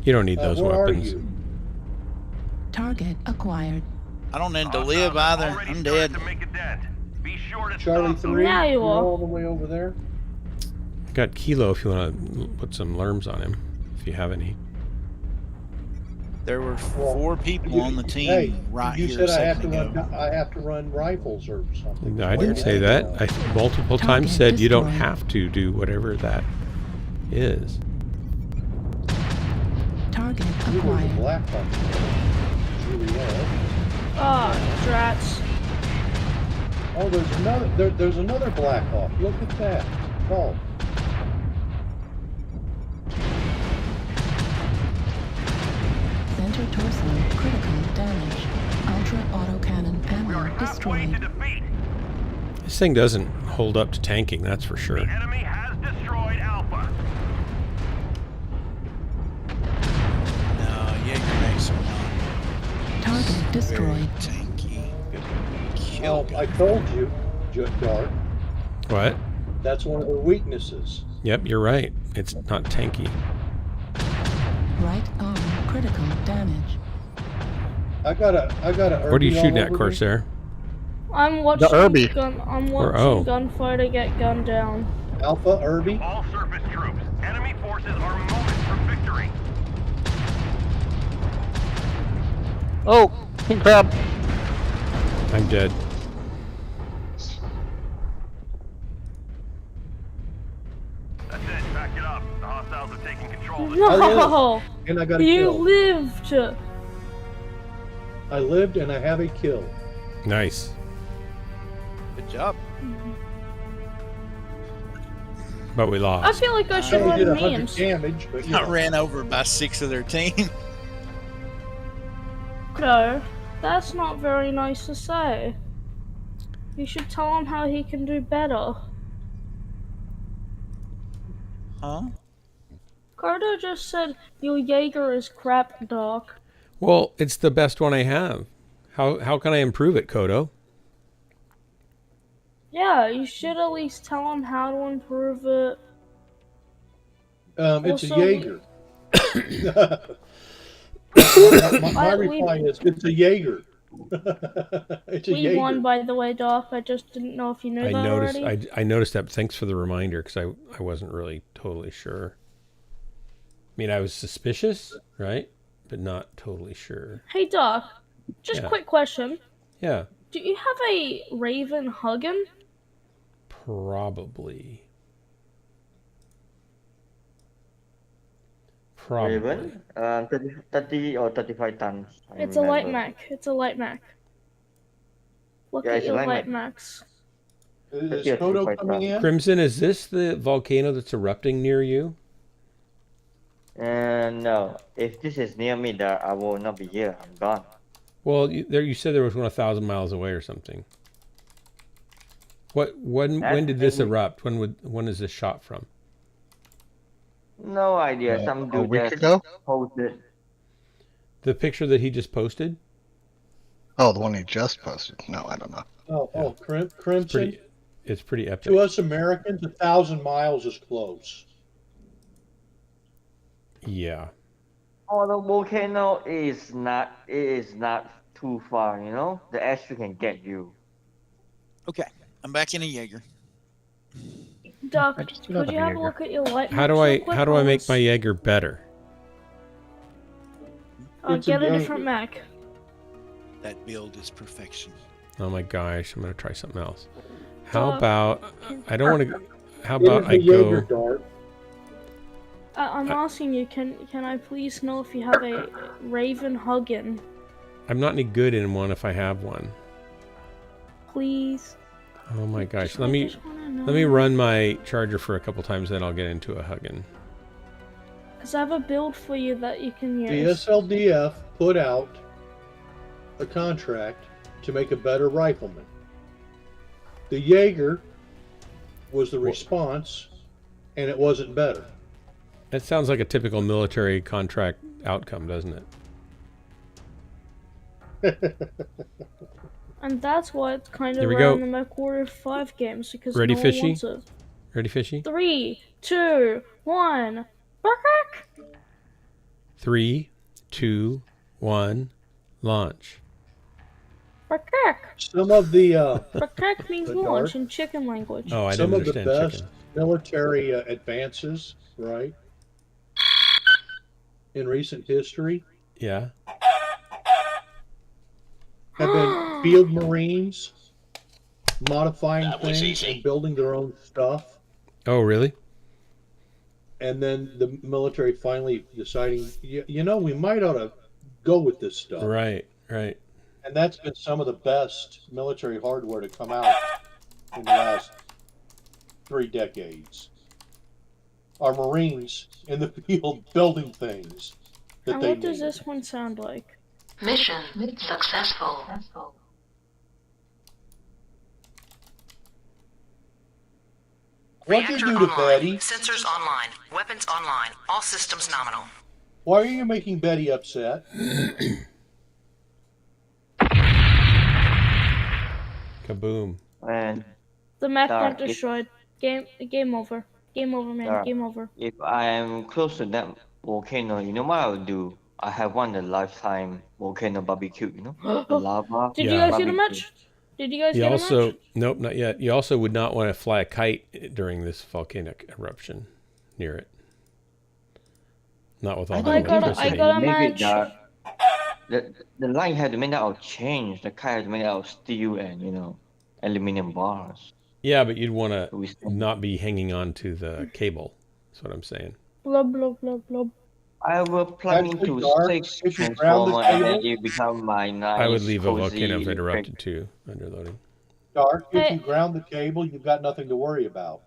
You don't need those
where
weapons.
Are you?
Target acquired.
I don't need to live either.
Already
I'm
started
dead.
to make a dent. Be sure to
Charlie
stop them.
3,
Now you
you're
are.
all the way over there.
Got Kilo if you want to put some lerms on him, if you have any.
There were
Well,
4 people on the team
Hey,
right
you
here a
said I have to
second ago.
run rifles or something.
I
Where
didn't
did
say
they
that.
go?
I multiple
Target
times said you don't
destroyed.
have to do whatever that is.
Target
You were the
acquired.
black box.
Oh, drats.
Oh, there's another Black Hawk. Look at that. Oh.
Center torso critical damage. Ultra autocannon ammo destroyed.
This thing doesn't hold up to tanking, that's for sure.
The enemy has destroyed Alpha.
No, Jaeger mechs are not
Target destroyed.
tanky.
Oh, I told you, Dark.
What?
That's one of their weaknesses.
Yep, you're right. It's not tanky.
Right arm critical damage.
I got a
What are you
Irby
shooting
all
at,
over me.
Corsair?
I'm watching
Irby.
I'm
Or-
watching
oh.
gunfighter get gunned down.
Alpha, Irby.
All surface troops. Enemy forces are moments from victory.
Oh, king crab.
I'm dead.
That's it. Back it up. The hostiles are taking control.
No!
And I got a
You
kill.
lived!
I lived and I have a kill.
Nice.
Good job.
But we
I
lost.
feel like I
I
should
only did
run
100
memes.
damage, but you
I
know.
ran over by 6 of their team.
No, that's not very nice to say. You should tell him how he can do better.
Huh?
Carter just said your Jaeger is crap, Doc.
Well, it's the best one I have. How can I improve it, Kodo?
Yeah, you should at least tell him how to improve it.
It's a
Also,
Jaeger. my reply is it's a Jaeger. It's a
We
Jaeger.
won, by the way, Doc. I just didn't know if you knew
I
that
noticed.
already.
I noticed that. Thanks for the reminder, because I wasn't really totally sure. I mean, I was suspicious, right? But not totally sure.
Hey, Doc. Just
Yeah.
quick question.
Yeah,
Do you have a Raven Huggin?
probably. Probably.
Raven, 30 or 35 tons. I
It's a light
remember.
mech. It's a light mech. Look
Yeah,
at
it's a
your
light
light
mech.
mechs.
Is
Yeah,
Kodo
35
coming in?
Crimson, is this the volcano that's erupting near you?
No, if this is near me, I will not be here. I'm gone.
Well, you said there was one 1,000 miles away or something. When did this
maybe-
erupt? When is this shot from?
No idea. Some
A
dude
week
just
ago?
posted.
The picture that he just posted?
Oh, the one he just posted. No, I don't know.
Crimson.
It's pretty epic.
To us Americans, 1,000 miles is close.
Yeah.
Oh, the volcano is not too far. You know, the airstream can get you.
Okay, I'm back in a Jaeger.
Doc,
I just do
could
have
you
a
have a
Jaeger.
look at your light
How do
mechs
I
real quick,
how do I make
please?
my Jaeger better?
It's a
Get a
Jaeger.
different mech.
That build is perfection.
Oh my gosh, I'm gonna try something else. How
Doc.
about I don't want to. How
It
about
is
I
a Jaeger
go?
dart.
I'm asking you, can I please know if you have a Raven Huggin?
I'm not any good in one if I have one.
Please.
Oh my gosh,
Just-
let
I
me
just wanna know.
let me run my charger for a couple times, then I'll get into a hugging.
Because I have a build for you that you can
The
use.
SLDF put out a contract to make a better rifleman. The Jaeger was the response, and it wasn't better.
That sounds like a typical military contract outcome, doesn't it?
And that's why it's kind of
Here we
around
go.
the MechWarrior 5 games, because
Ready,
no
fishy?
one wants it.
Ready, fishy?
3, 2, 1. Bark!
3, 2, 1, launch.
Bark!
Some of the
Bark means
The
launch
dart?
in chicken language.
Oh, I
some
didn't
of the
understand
best
chicken.
military advances, right, in recent history
Yeah.
have been field marines modifying things and building their own stuff,
Oh, really?
and then the military finally deciding, you know, we might ought to go with this stuff.
Right. Right.
And that's been some of the best military hardware to come out in the last 3 decades. Our Marines in the field building things that
And
they
what does
need.
this one sound like?
Mission successful.
What'd you do to Betty?
Sensors online. Weapons online. All systems nominal.
Why are you making Betty upset?
Kaboom.
And
The mech
Dark,
got destroyed. Game over. Game over, man.
Dark.
Game over.
if I am close to that volcano, you know what I would do? I have won the lifetime volcano barbecue, you know? The lava.
Did you
Yeah.
guys get a
barbecue.
match? Did you guys
You
get a
also,
match?
nope, not yet. You also would not want to fly a kite during this volcanic eruption near it. Not with all the
I got a
electricity.
Maybe
match.
Dark. The line had to make out of change. The kite had to make out of steel and, you know, aluminum bars.
Yeah, but you'd want to
We still-
not be hanging on to the cable. That's what I'm saying.
Blub, blub, blub, blub.
I will plug
Actually,
into
Dark,
6
if you ground the
transformer and then
cable-
it become my nice
I would leave a
cozy
volcano if
electric-
interrupted too, underloading.
Dark, if
Hey.
you ground the cable, you've got nothing to worry about.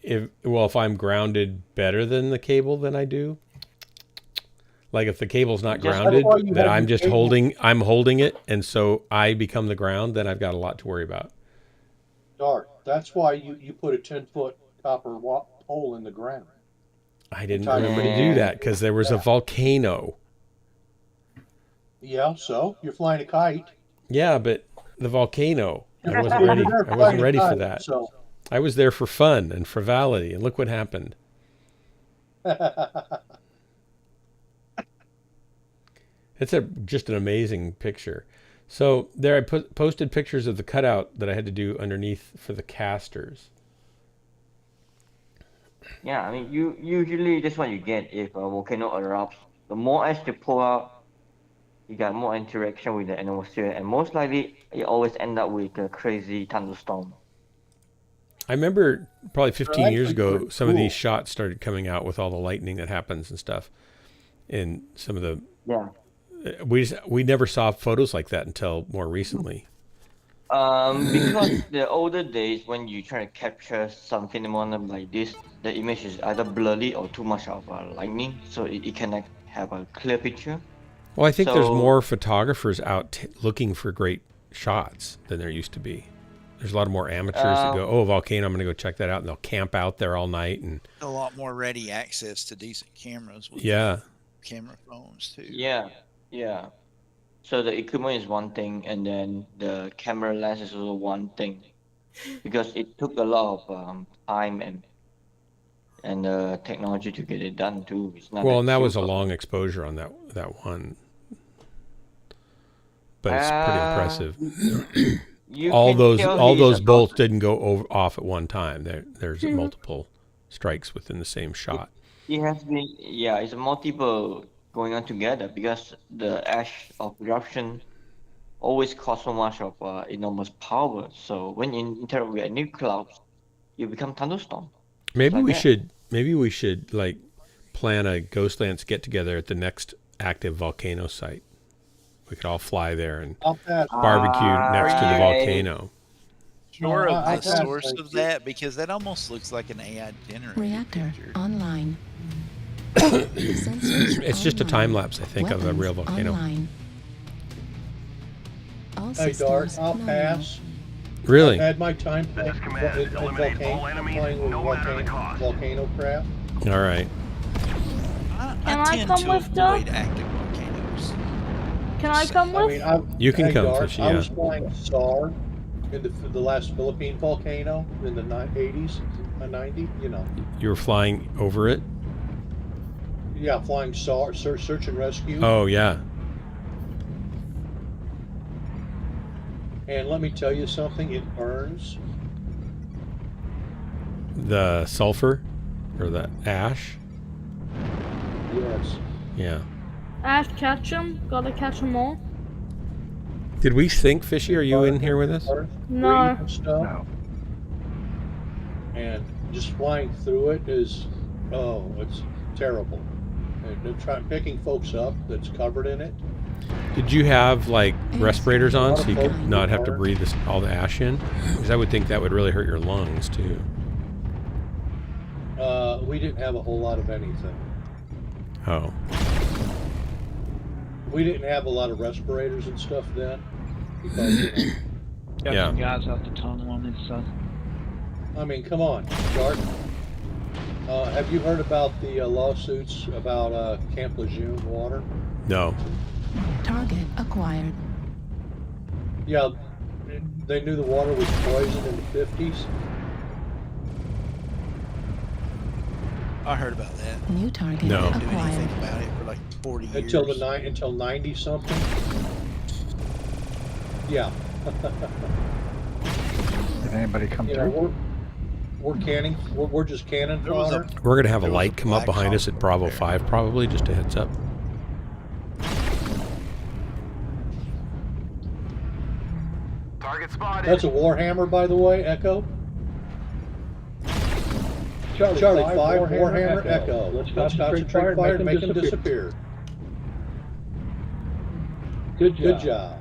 If I'm grounded better than the cable than I do. Like if the cable's not
Just-
grounded,
That's why you
that
have
I'm
the
just
cable.
I'm holding it, and so I become the ground, then I've got a lot to worry about.
Dark. That's why you put a 10-foot copper pole in the ground.
I didn't
Tiny
remember to
bit.
do that because there was a volcano.
Yeah, so you're flying a kite.
Yeah, but the volcano. I wasn't
You're
ready.
there
I
flying
wasn't
a
ready for
kite,
that.
So
I was there for fun and frivolity, and look what happened. It's just an amazing picture. So there I posted pictures of the cutout that I had to do underneath for the casters.
Yeah, I mean, usually that's what you get if a volcano erupts. The more ash you pour out, you got more interaction with the atmosphere, and most likely you always end up with a crazy thunderstorm.
I remember probably 15 years
actually
ago,
pretty
some of these
cool.
shots started coming out with all the lightning that happens and stuff. And some of the
Yeah.
we never saw photos like that until more recently.
Because the older days when you try to capture some phenomenon like this, the image is either blurry or too much of lightning, so it cannot have a clear picture.
Well, I think there's
So-
more photographers out looking for great shots than there used to be. There's a lot of more amateurs that go, "Oh, volcano! I'm going to go check that out," and they'll camp out there all night. And
A lot more ready access to decent cameras with
yeah,
camera phones too.
Yeah, yeah. So the equipment is one thing, and then the camera lens is also one thing, because it took a lot of time and technology to get it done too. It's not
well, and that was a
simple.
long exposure on that one, but it's pretty impressive.
You
all
can
those
tell
all
he's
those
a
bolts
doctor.
didn't go off at one time. There's multiple strikes within the same shot.
It has been, yeah, it's multiple going on together because the ash of eruption always cause so much of enormous power. So when you interact with new clouds, you become thunderstorm.
Maybe
like
we
that.
should like plan a Ghostlands get together at the next active volcano site. We could all fly there and
I'll pass.
barbecue next to the
I-
volcano.
Sure
No,
of
I
the
guess
source
thank
of
you.
that because that almost looks like an AI generated
Reactor
picture.
online. Sensors
It's just a
online.
time lapse, I think, of a real
Weapons
volcano.
online. All
Hey, Dark,
systems
I'll
nominal.
pass.
Really?
I've had my time playing
This is Command. Eliminate all enemies, no matter the cost.
volcano crap.
All right.
Can I
tend
come
to
with them?
avoid active volcanoes.
Can I come
I
with?
mean,
You can
hey,
come,
Dark,
Fishy,
I
yeah.
was flying SAR in the last Philippine volcano in the 80s, 90, you know.
You were flying over it?
Yeah, flying SAR, search and rescue.
Oh, yeah.
And let me tell you something, it burns.
The sulfur or the ash?
Yes.
Yeah.
Ash, catch them. Gotta catch them all.
Did we sync, Fishy? Are you in here with us?
Earth,
No.
breathe and stuff.
No.
And just flying through it is, it's terrible. And they're picking folks up that's covered in it.
Did you have like respirators on so you
Okay.
could not have to breathe all the ash in? Because I would think that would really hurt your lungs too.
We didn't have a whole lot of anything.
Oh.
We didn't have a lot of respirators and stuff then. Because, you know,
Got
Yeah.
some guys out the tunnel on this side.
I mean, come on, Dart. Have you heard about the lawsuits about Camp Lejeune water?
No.
Target acquired.
Yeah, they knew the water was poisoned in the 50s.
I heard about that.
New target
No.
Didn't do
acquired.
anything about it for like 40 years.
Until 90 something. Yeah.
Did anybody come
You know,
through?
we're just cannon
There was
fodder.
We're going to have a
There was
light
a
come up
black
behind us
hawk
at Bravo
over there.
5 probably, just a heads up.
Target spotted.
That's a Warhammer, by the way, Echo. Charlie 5, Warhammer Echo. Let's concentrate fire and make them disappear. Good job.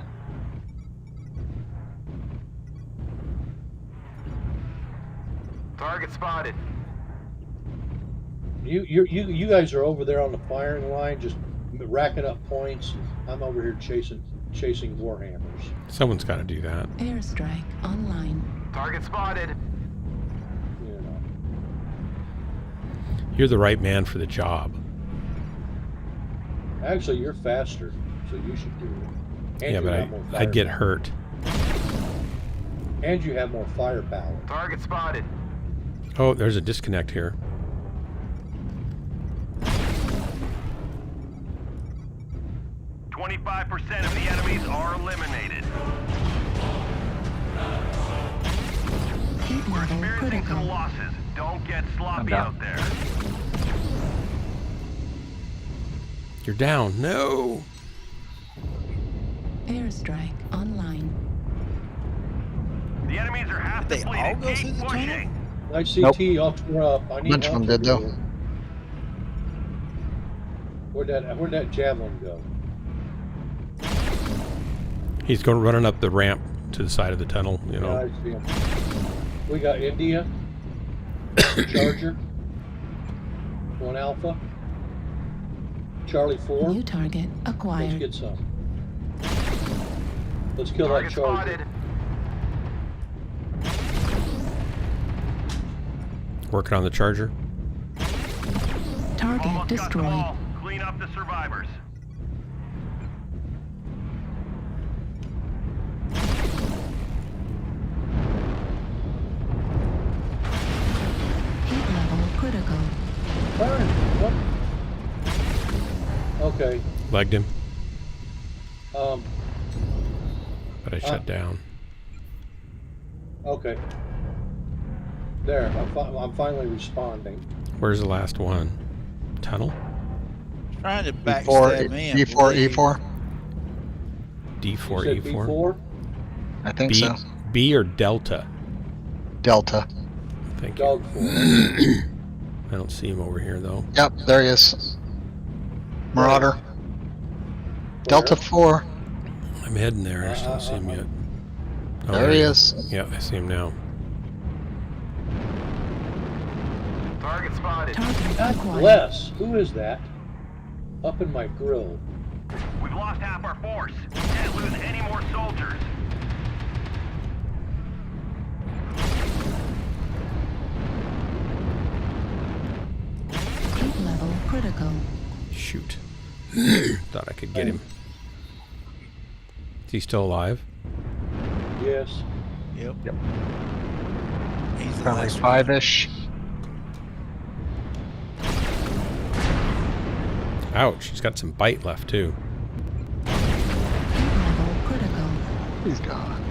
Target spotted.
You guys are over there on the firing line, just racking up points. I'm over here chasing Warhammers.
Someone's got to do that.
Airstrike online.
Target spotted.
You know.
You're the right man for the job.
Actually, you're faster, so you should do it. And
Yeah,
you
but
have more
I'd get
firepower.
hurt.
And you have more firepower.
Target spotted.
Oh, there's a disconnect here.
%25 of the enemies are eliminated.
Heat
We're
level
experiencing
critical.
some losses. Don't get sloppy
down.
out there.
You're down. No.
Airstrike online.
The enemies are half
Did they all
depleted.
go through
Keep
the tunnel?
pushing.
Nice
Nope.
CT, I'll tour up. I need
Bunch of
help
them did, though.
here. Where'd that javelin go?
He's going running up the ramp to the side of the tunnel, you know.
Yeah, I see him. We got India, Charger, 1 Alpha, Charlie 4.
New target
Let's
acquired.
get some. Let's kill
Target
that Charger.
spotted.
Working on the charger.
Target
Almost got them
destroyed.
all. Clean up the survivors.
Heat level critical.
Fine. What? Okay.
Legged him,
Um.
but I shut down.
Okay. There. I'm finally responding.
Where's the last one? Tunnel?
Trying to
E4,
backstab me. I
E4,
believe.
E4.
D4,
You said
E4.
B4?
I think
B,
so.
B or Delta?
Delta.
Dog
Thank you.
4.
I don't see him over here though.
Yep, there he is. Marauder. Delta 4.
I'm heading there. I just don't see him yet. Oh,
There he is.
Yeah, I see him now.
Target spotted.
Target
God
acquired.
bless. Who is that? Up in my grill.
We've lost half our force. Can't lose any more soldiers.
Heat level critical.
Shoot. Thought I could get him. Is he still alive?
Yes.
Yep.
Yep.
He's the
Probably
last one.
5-ish.
Ouch, he's got some bite left too.
Heat level critical.
He's gone.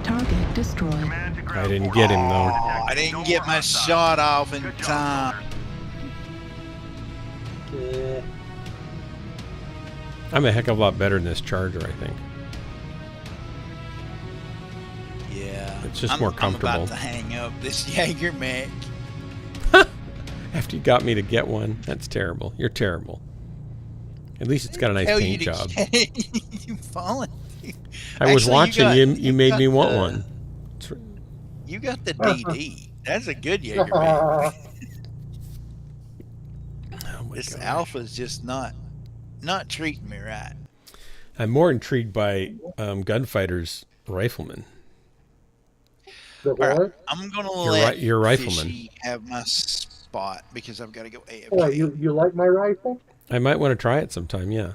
Target destroyed.
Command to ground
I didn't
force.
get him though.
Oh, I didn't
No
get
more
my
hostiles.
shot off in
Good job,
time.
soldiers.
I'm a heck of a lot better than this charger, I think.
Yeah.
It's just
I'm,
more
I'm
comfortable.
about to hang up this Jaeger mech.
After you got me to get one, that's terrible. You're terrible. At least it's got a nice paint job.
You fallen.
I was watching you. You made me want one.
You got the DD. That's a good Jaeger, man. This alpha's just not treating me right.
I'm more intrigued by Gunfighter's rifleman.
Right,
I'm gonna let
your rifleman
Fishy have my spot because I've got to go AFK.
Oh, you like my rifle?
I might want to try it sometime. Yeah.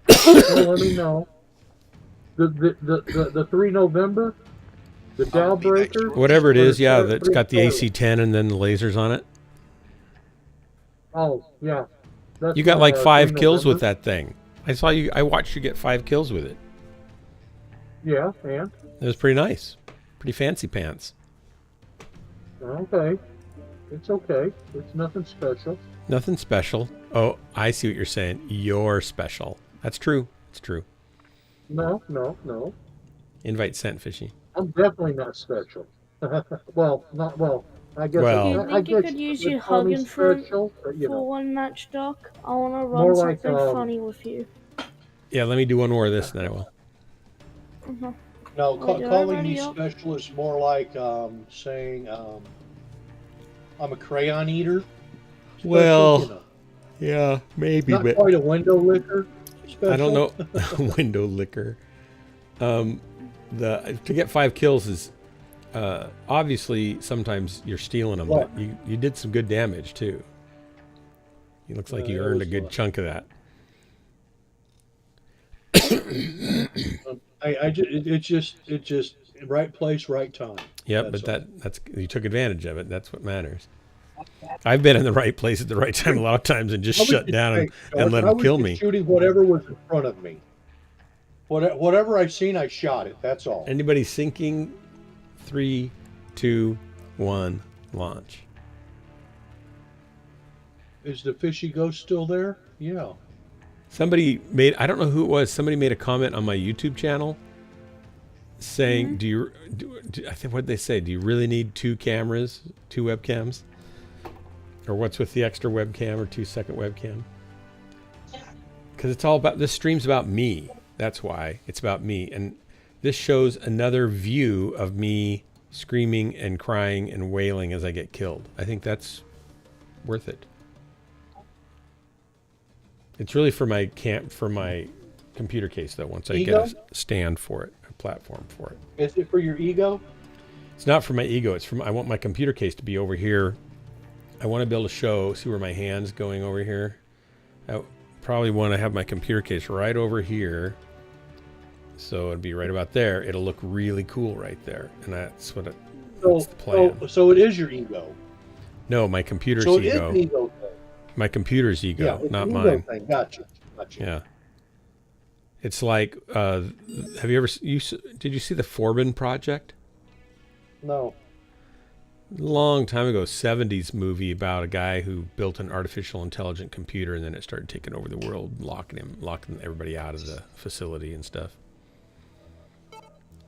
Well, let me know. The 3 November, the Dowbreaker,
whatever it is, yeah, that's got the AC-10 and then the lasers on it.
Oh yeah,
you got like 5 kills with that thing. I watched you get 5 kills with it.
Yeah, and
it was pretty nice, pretty fancy pants.
Okay, it's okay. It's nothing special.
Nothing special. Oh, I see what you're saying. You're special. That's true. It's true.
No.
Invite sent, Fishy.
I'm definitely not special. Well, not well. I guess.
Well,
I think you could use your hug in front for one match, Doc. I want to run something funny with you.
Yeah, let me do one more of this, and then I will.
No, calling me special is more like saying I'm a crayon eater. Special,
well, yeah, maybe,
not
but
quite a window licker. Special.
I don't know. Window licker. To get 5 kills is obviously sometimes you're stealing them, but you did some good damage too. It looks like you earned a good chunk of that.
It's just right place, right time.
Yep, but that's you took advantage of it. That's what matters. I've been in the right place at the right time a lot of times and just shut down and let them kill me.
Shooting whatever was in front of me. Whatever I seen, I shot it. That's all.
Anybody sinking? 3, 2, 1, launch.
Is the fishy ghost still there? Yeah.
Somebody made, I don't know who it was, somebody made a comment on my YouTube channel saying, I think, what did they say? Do you really need 2 cameras, 2 webcams? Or what's with the extra webcam or 2-second webcam? Because it's all about, this stream's about me. That's why it's about me. And this shows another view of me screaming and crying and wailing as I get killed. I think that's worth it. It's really for my computer case though. Once I get a stand for it, a platform for it.
Is it for your ego?
It's not for my ego. It's from, I want my computer case to be over here. I want to be able to see where my hand's going over here. I probably want to have my computer case right over here. So it'd be right about there. It'll look really cool right there. And that's what that's the plan.
So it is your ego.
No, my computer's
ego.
It is
an ego thing.
My computer's ego,
yeah,
not
ego
mine.
Thing. Gotcha.
Yeah. It's like, have you ever, did you see the Forbin project?
No.
A long time ago, 70s movie about a guy who built an artificial intelligent computer and then it started taking over the world, locking everybody out of the facility and stuff.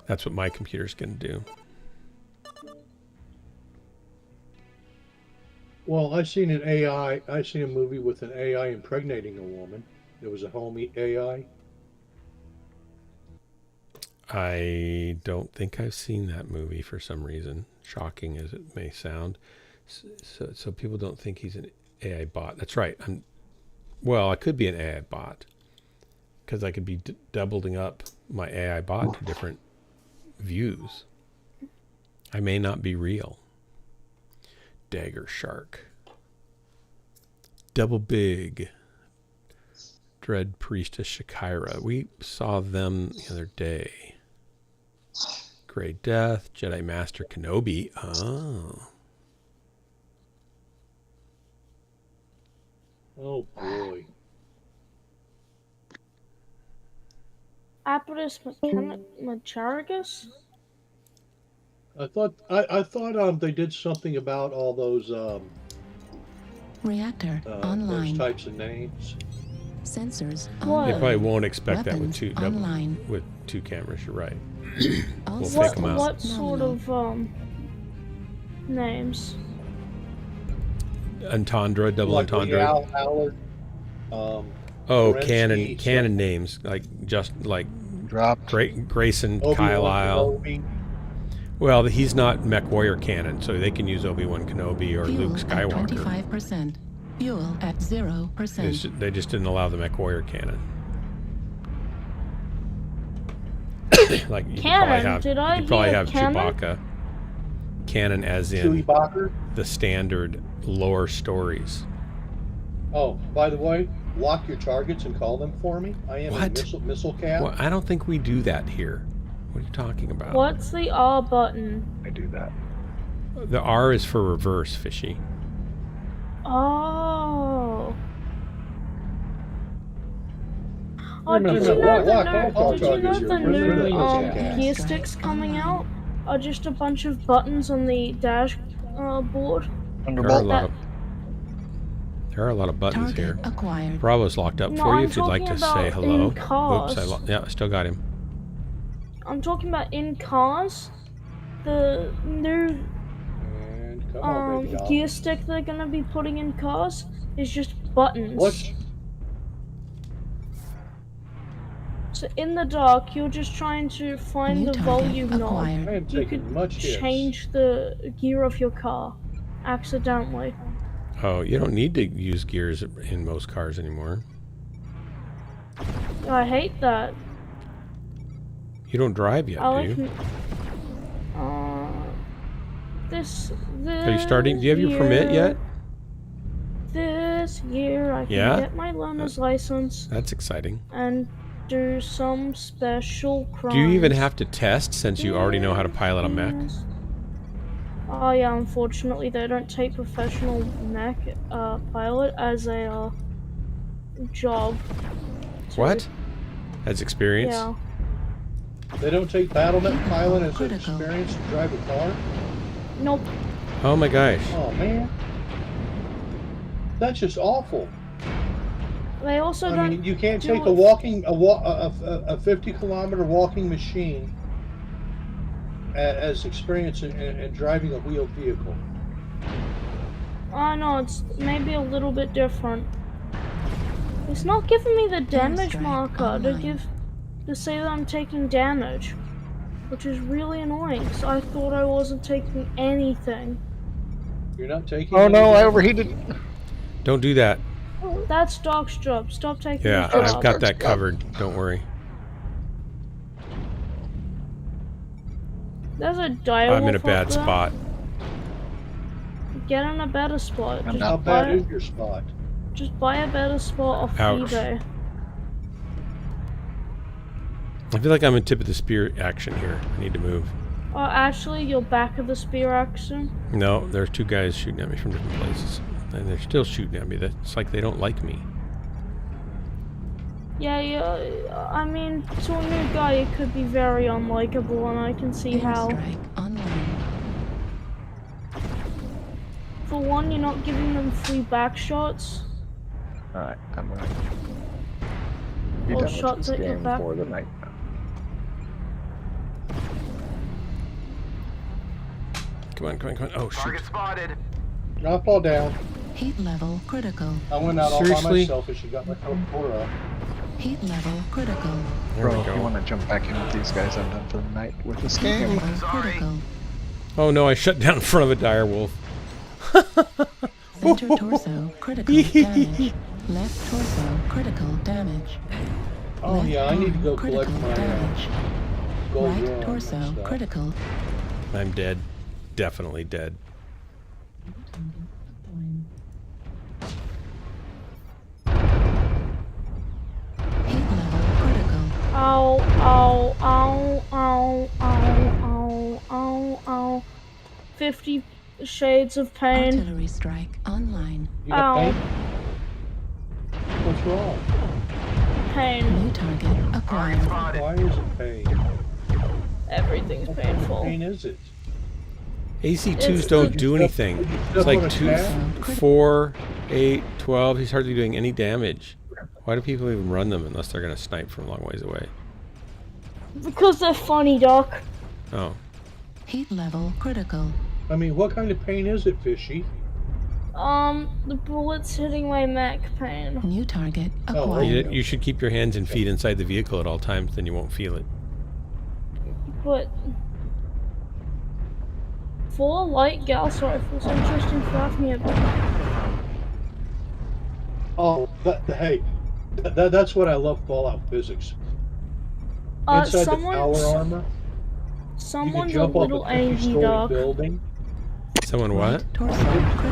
That's what my computer's going to do.
Well, I seen a movie with an AI impregnating a woman. It was a home AI.
I don't think I've seen that movie for some reason, shocking as it may sound. So people don't think he's an AI bot. That's right. Well, I could be an AI bot because I could be doubling up my AI bot to different views. I may not be real. Dagger Shark. Double Big. Dread Priestess Shakira. We saw them the other day. Grey Death. Jedi Master Kenobi. Oh.
Oh boy.
Apodus Machargus?
I thought they did something about all those
reactor online.
Those types of names.
Sensors
on.
They probably won't expect
Weapons
that with two cameras. You're right. We'll fake them out.
What sort of names?
Entendre, double
like
entendre.
Oh,
canon names like
dropped.
Grayson,
Obi-Wan
Kyle Isle.
Kenobi.
Well, he's not Mech Warrior canon, so they can use Obi-Wan Kenobi or
Fuel
Luke
at
Skywalker.
25%. Fuel at 0%.
They just didn't allow the Mech Warrior canon. Like you
Canon?
could
Did I
probably
hear
have
canon?
Chewbacca. Canon as in
Chewbacca.
the standard lore stories.
Oh, by the way, lock your targets and call them for me. I am
What?
a missile cap.
Well, I don't think we do that here. What are you talking about?
What's the R button?
I do that.
The R is for reverse, Fishy.
Oh. Oh,
No,
did
no,
you
no,
know
lock
the
all
new,
targets. You're really okay.
gear sticks coming out are just a bunch of buttons on the dash board?
There are a lot of buttons
Target
here.
acquired.
Bravo's locked up
No,
for you
I'm
if you'd like to
talking
say
about
hello.
in cars.
Oops, I still got him.
I'm talking about in cars. The new
And come on, baby doll.
gear stick they're gonna be putting in cars is just buttons.
What?
So in the dark, you're just trying to find
New
the
target
volume knob.
acquired.
I am
You
taking
could
much hits.
change the gear of your car accidentally.
Oh, you don't need to use gears in most cars anymore.
I hate that.
You don't drive yet,
I
do
like.
you?
This.
Are you starting? Do you have your permit yet?
This year, I can
Yeah?
get my learner's license
That's exciting.
and do some special crimes.
Do you even have to test since you already know how to pilot a mech?
Yes. Oh yeah, unfortunately they don't take professional mech pilot as a job.
What? As experience?
Yeah.
They don't take BattleNet pilot as an
Critical.
experience to drive a car?
Nope.
Oh my gosh.
Oh, man. That's just awful.
They also
I
don't.
mean, you can't
do
take
it-
a 50-kilometer walking machine as experience in driving a wheeled vehicle.
I know it's maybe a little bit different. It's not giving me the damage
Airstrike
marker to
online.
say that I'm taking damage, which is really annoying. Because I thought I wasn't taking anything.
You're not taking.
Oh no,
any
I
damage?
overheated.
Don't do that.
That's Doc's job. Stop taking
Yeah,
his job.
I've got that covered. Don't worry.
There's a direwolf
I'm in a
up
bad
there.
spot.
Get in a better spot. Just
How
buy,
bad is your spot?
just buy a better spot off
Ouch.
eBay.
I feel like I'm in tip of the spear action here. I need to move.
Oh, actually, you're back of the spear action.
No, there's two guys shooting at me from different places. And they're still shooting at me. It's like they don't like me.
Yeah, I mean, to a new guy, it could be very unlikable, and I can see how.
Airstrike online.
For one, you're not giving them free back shots.
Alright, I'm gonna be
Or
done with
shots
this
at your
game
back.
for the night.
Come on, come on, come on. Oh, shoot.
Target spotted.
I'll fall down.
Heat level critical.
I went out all by
Seriously?
myself as she got my core up.
Heat level critical.
There
Bro,
we
if you
go.
want to jump back in with these guys, I'm done for the night with this
Heat
game.
level critical.
Oh no, I shut down in front of a dire wolf.
Center torso critical damage. Left torso critical damage.
Oh
Left
yeah, I need to
arm
go collect
critical
my
damage.
gold
Right
run and
torso
stuff.
critical.
I'm dead. Definitely dead.
Heat level critical.
Ow, ow, ow, ow, ow, ow, ow, ow. 50 shades of pain.
Artillery strike online.
You got
Ow.
pain? What's wrong?
Pain.
New target acquired.
Why is it pain?
Everything's
What kind of
painful.
pain is it?
AC2s
It's
don't
the-
do anything. It's like 2, 4, 8, 12. He's hardly doing any damage. Why do people even run them unless they're going to snipe from a long ways away?
Because they're funny, Doc.
Oh.
Heat level critical.
I mean, what kind of pain is it, Fishy?
The bullet's hitting my mech pain.
New target
Oh,
acquired.
You should keep your hands and feet inside the vehicle at all times, then you won't feel it.
But 4 light gas rifles, interesting fact me about.
Oh, hey, that's what I love Fallout physics. Inside the power armor,
Someone's
you can jump
a
off
little
a
angry
50-story
dog.
building.
Someone what?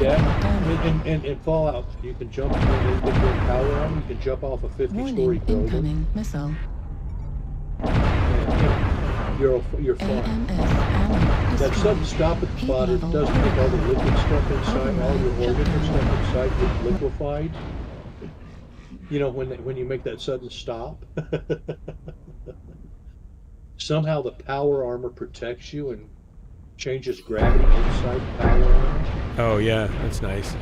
Yeah, in Fallout, you can jump in power armor. You can jump off a 50-story
Warning,
building.
incoming missile.
And you're fine. That sudden stop at the bottom doesn't make all the liquid stuff inside, all your organs and stuff inside get liquefied. You know, when you make that sudden stop, somehow the power armor protects you and changes gravity inside the power armor.
Oh yeah, that's nice.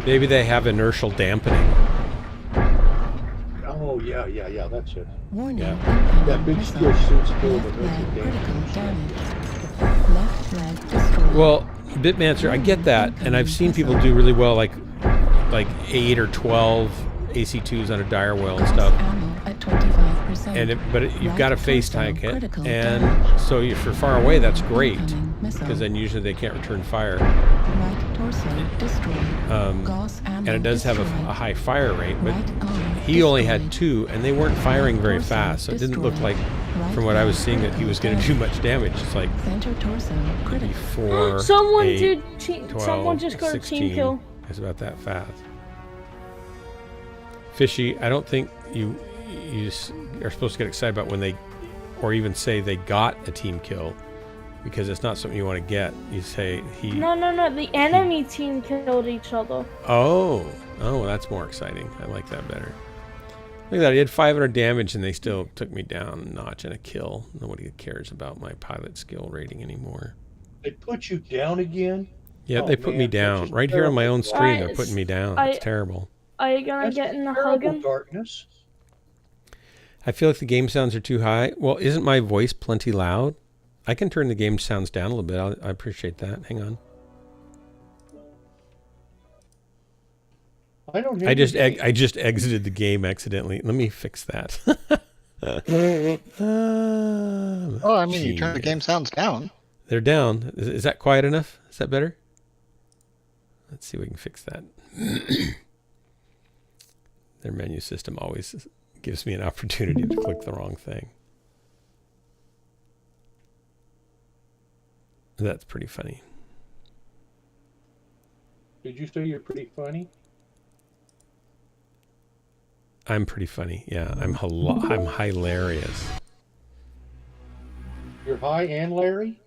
Maybe they have inertial dampening.
Oh yeah, that's it.
Warning,
Yeah, that big
missile.
steel suit's full of
Left
inertial
leg critical
damage.
damage. Left leg destroyed.
Well, Bitmancer, I get that, and I've seen people do really well, like 8 or 12 AC2s on a dire well and stuff.
Ammo at 25%.
But you've got to face tank it,
critical
and
damage.
so if you're far away, that's great,
Incoming missile.
because then usually they can't return fire.
Right torso destroyed. Gauss ammo
And it does have a
destroyed.
high fire rate, but
Right arm
he only had
destroyed.
2, and they weren't firing very
Torso
fast, so it didn't look like,
destroyed.
from what I was seeing, that he was going to do much damage. It's like
Center torso
maybe
critical.
4,
Someone
8,
did.
12,
Someone just got
16.
a team kill.
It's about that fast. Fishy, I don't think you are supposed to get excited about when they, or even say they got a team kill, because it's not something you want to get. You say he.
No. The enemy team killed each other.
Oh, well, that's more exciting. I like that better. Look at that. I did 500 damage, and they still took me down a notch and a kill. Nobody cares about my pilot skill rating anymore.
They put you down again?
Yeah,
Oh,
they put me
man,
down.
that's
Right here on my own
terrible.
screen, they're putting me down. It's terrible.
Are you gonna
That's
get in the
terrible,
hugging?
Darkness.
I feel like the game sounds are too high. Well, isn't my voice plenty loud? I can turn the game sounds down a little bit. I appreciate that. Hang on.
I don't hear
I just exited the game accidentally. Let me fix that.
Oh, I mean, you turn the game sounds down.
They're down. Is that quiet enough? Is that better? Let's see if we can fix that. Their menu system always gives me an opportunity to click the wrong thing. That's pretty funny.
Did you say you're pretty funny?
I'm pretty funny. Yeah, I'm hilarious.
You're high and Larry?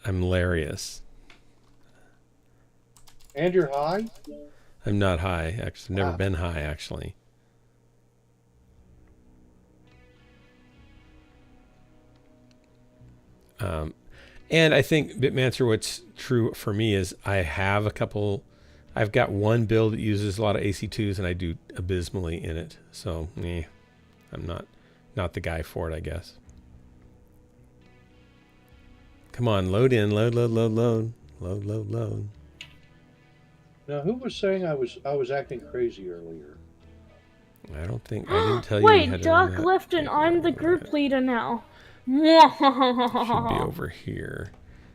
I'm hilarious.
And you're high?
I'm not high. Actually, I've never been high, actually. And I think, Bitmancer, what's true for me is I've got one build that uses a lot of AC2s, and I do abysmally in it. So, I'm not the guy for it, I guess. Come on, load in, load.
Now, who was saying I was acting crazy earlier?
I didn't tell you. You had
Wait,
to run
Dark
that.
left and I'm the group leader now.
Should be over here.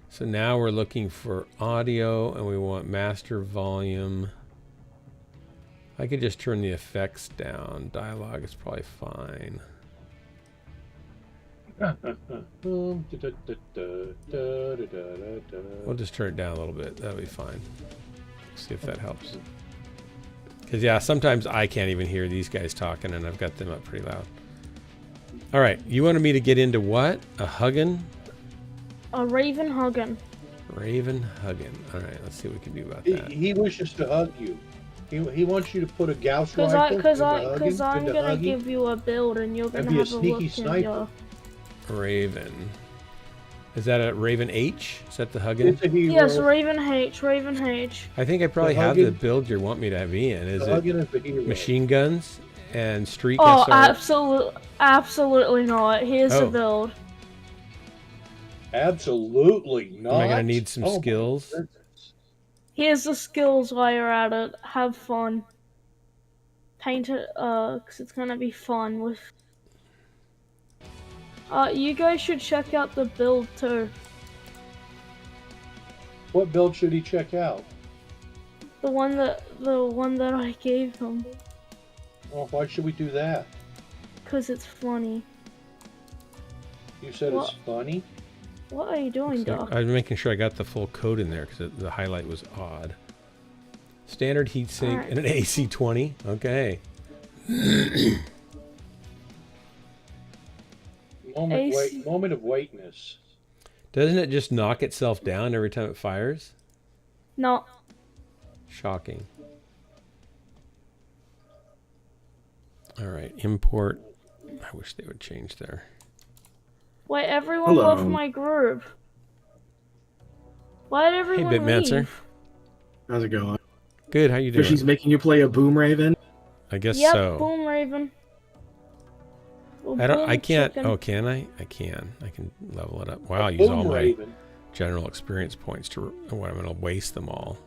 So now we're looking for audio, and we want master volume. I could just turn the effects down. Dialogue is probably fine. We'll just turn it down a little bit. That'll be fine. See if that helps. Because, yeah, sometimes I can't even hear these guys talking, and I've got them up pretty loud. All right, you wanted me to get into what? A huggin'?
A raven hugging.
Raven huggin'. All right, let's see what we can do about that.
He wishes to hug you. He wants you to put a Gauss rifle
Because
into
I'm gonna
hugging.
give you a build and you're
That'd
gonna
be a
have a
sneaky
look
sniper.
in your...
Raven. Is that a Raven H? Is that the huggin'?
It's a hero.
Yes, Raven H.
I think I probably
The
have the
huggin'.
build you want me to be in. Is
The
it
hugging is the hero.
machine guns and streak
Oh,
SR?
absolutely not. Here's
Oh.
a build.
Absolutely not.
Am I gonna need some
Oh my
skills?
goodness.
Here's the skills while you're at it. Have fun. Paint it, cause it's gonna be fun with. You guys should check out the build too.
What build should he check out?
The one that I gave him.
Well, why should we do that?
Cause it's funny.
You said
What?
it's funny?
What are you doing,
Looks like-
Doc?
I was making sure I got the full code in there because the highlight was odd. Standard heatsink
Alright.
and an AC20. Okay.
Moment of waitness.
Doesn't it just knock itself down every time it fires?
No.
Shocking. All right, import. I wish they would change there.
Wait, everyone
Hello.
left my group. Why did everyone
Hey, Bitmancer.
leave?
How's it going?
Good. How you doing?
Fishy's making you play a Boom Raven?
I guess
Yep,
so.
Boom Raven. Or
I don't.
Boom
I can't.
Chicken.
Oh, can I? I can. I can level it up. Wow. I'll use
Boom
all my
Raven.
general experience points to. What I'm gonna waste them all.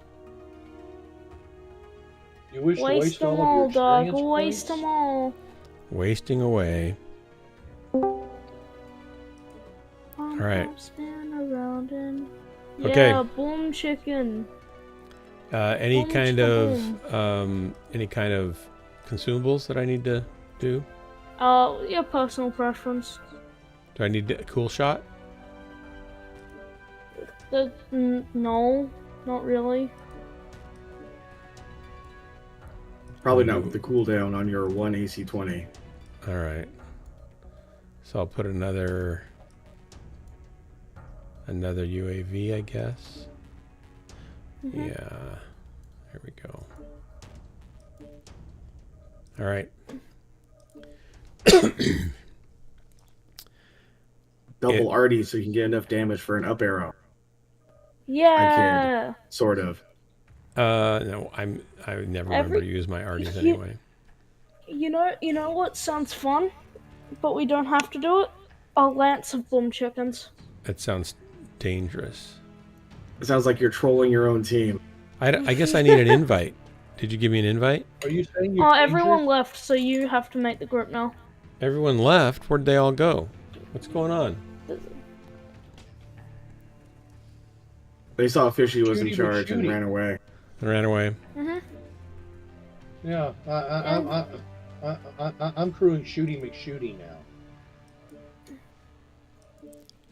You wish to
Waste
waste
them
all
all,
of your
dog.
experience
Waste
points?
them all.
Wasting away. All right.
Spin around and...
Okay.
Yeah, Boom Chicken.
Any
Boom
kind
chicka
of consumables that I need to do?
Your personal preference.
Do I need a cool shot?
No, not really.
Probably not with the cooldown on your 1 AC20.
All right. So I'll put another UAV, I guess.
Mhm.
Yeah. There we go. All right.
Double arty so you can get enough damage for an up arrow.
Yeah.
Sort of.
No, I never remember to use my arties anyway.
You know what sounds fun, but we don't have to do it? A lance of Boom Chickens.
That sounds dangerous.
It sounds like you're trolling your own team.
I guess I need an invite. Did you give me an invite?
Are you saying you're
Oh, everyone left, so you have to make the group now.
Everyone left. Where'd they all go? What's going on?
They saw Fishy was in
Shooty
charge and
McShooty.
ran away.
They ran away.
Mhm.
Yeah, I'm crewing Shooty McShooty now.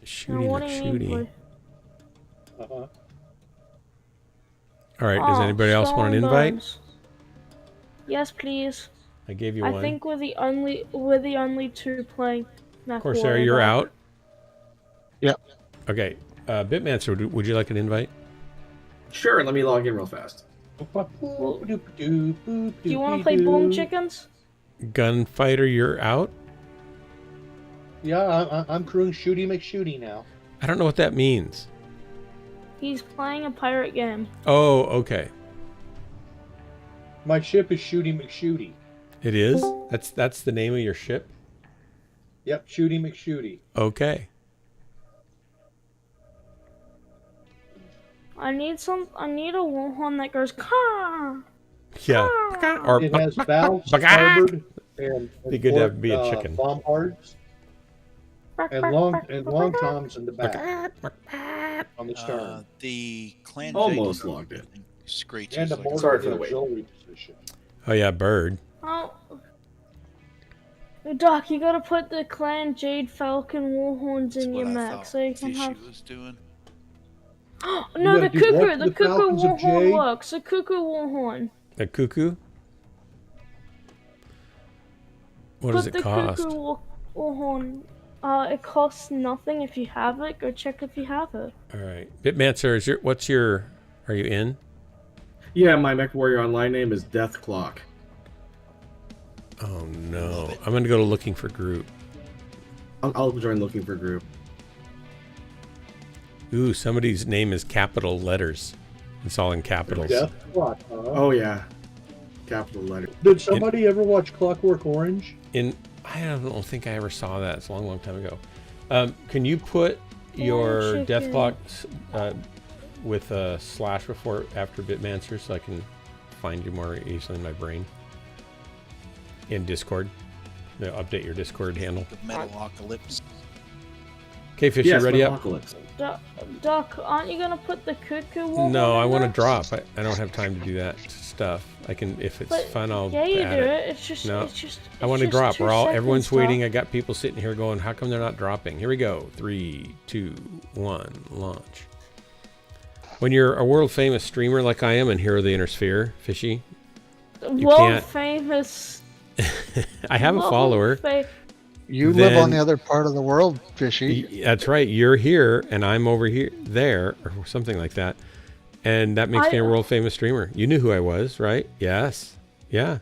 Shooty
what do you mean,
McShooty.
boy?
Uh-huh.
All right. Does
Oh,
anybody else want an
Stone
invite?
Bones. Yes, please.
I gave you
I
one.
think we're the only two playing.
Corsair, you're out.
Yep.
Okay. Bitmancer, would you like an invite?
Sure, let me log in real fast.
Do you want to play Boom Chickens?
Gunfighter, you're out.
Yeah, I'm crewing Shooty McShooty now.
I don't know what that means.
He's playing a pirate game.
Oh, okay.
My ship is Shooty McShooty.
It is. That's the name of your ship.
Yep, Shooty McShooty.
Okay.
I need a warhorn that goes car.
Yeah. Or
It has valves, starboard, and
Be good to have-
port,
be a chicken.
bombards, and long toms in the back on the stern,
The clan
Almost
Jacob
logged it.
screeches
and a
like
border
Sorry for the wait.
auxiliary position.
Oh yeah, bird.
Oh. Doc, you gotta put the clan Jade Falcon warhorns in your
what I
mech
thought
so you can
Fishy
have.
was doing.
No, the
gotta do what
cuckoo,
to
the
the
cuckoo
Falcons of
warhorn
Jade?
works. The cuckoo warhorn.
A cuckoo. What does it
Put the
cost?
cuckoo warhorn. It costs nothing if you have it. Go check if you have it.
All right, Bitmancer, are you in?
Yeah, my Mech Warrior Online name is Death Clock.
Oh no, I'm gonna go to looking for group.
I'll join looking for group.
Ooh, somebody's name is capital letters. It's all in capitals.
Death Clock, huh?
Oh yeah, capital letter.
Did somebody ever watch Clockwork Orange?
I don't think I ever saw that. It's a long, long time ago. Can you put your death
chicken.
clock with a slash before after Bitmancer so I can find you more easily in my brain? In Discord. Update your Discord handle.
The Metalocalypse.
Okay, Fish,
Yes,
you ready up?
Metalocalypse.
Doc, aren't you gonna put the cuckoo wobble
No, I
in
want to
there?
drop. I don't have time to do that stuff. I can, if it's
But
fun, I'll
yeah, you
add
do
it.
it. It's just,
No,
it's just.
I want to
it's
drop.
just
We're
2
all,
seconds,
everyone's waiting.
Doc.
I got people sitting here going, how come they're not dropping? Here we go. 3, 2, 1, launch. When you're a world famous streamer like I am and Hero of the Inner Sphere, Fishy, you
World
can't.
famous.
I have a follower.
You live on
Then-
the other part of the world, Fishy.
That's right. You're here and I'm over here, there, or something like that. And that makes me a world famous streamer. You knew who I was, right? Yes. Yeah.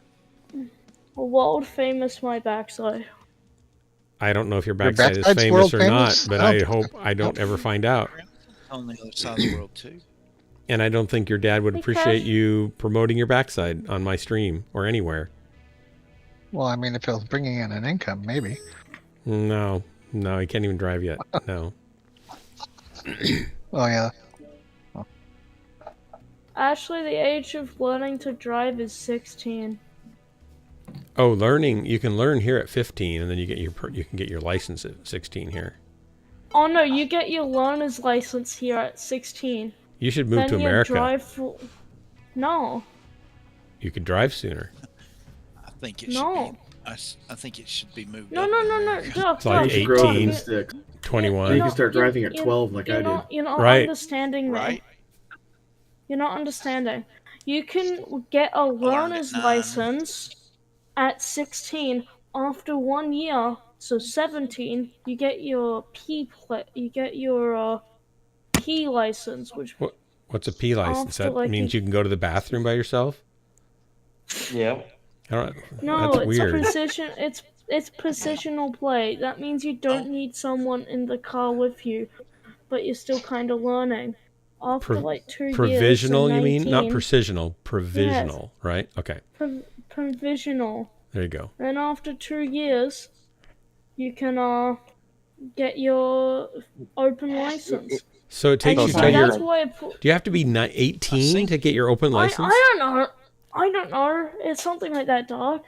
World famous my backside.
I don't know if your backside is
backside's
famous
world
or
famous?
not, but I hope I don't ever find out.
On the other side of the world too.
And I don't think your dad would
Because-
appreciate you promoting your backside on my stream or anywhere.
Well, I mean, if it was bringing in an income, maybe.
No, he can't even drive yet. No.
Oh, yeah.
Actually, the age of learning to drive is 16.
Oh, learning. You can learn here at 15, and then you can get your license at 16 here.
Oh no, you get your learner's license here at 16.
You should move
Then
to
you
America.
drive for... No.
You could drive sooner.
I think it should
No.
be. I think it should be moved.
No,
up.
no, no, no. Doc,
It's like
Doc,
18,
Doc,
21.
You can start driving at 12 like I did.
You're not
Right.
understanding me.
Right.
You're not understanding. You can get a learner's
at 9.
license at 16 after 1 year. So 17, you get your P license, which
What's a P license?
After,
That
like,
means
a-
you can go to the bathroom by yourself?
Yeah.
I don't,
no,
that's
it's
weird.
precision. It's precisional play. That means you don't need someone in the car with you, but you're still kind of learning. After like 2 years,
Provisional,
so
you mean? Not
19
precisional. Provisional, right? Okay.
Provisional.
There you go.
Then after 2 years, you can get your open license.
So it takes
And
you
so
till you're...
that's why I put,
Do you have to be 18 to get your open license?
I don't know. I don't know. It's something like that, Doc.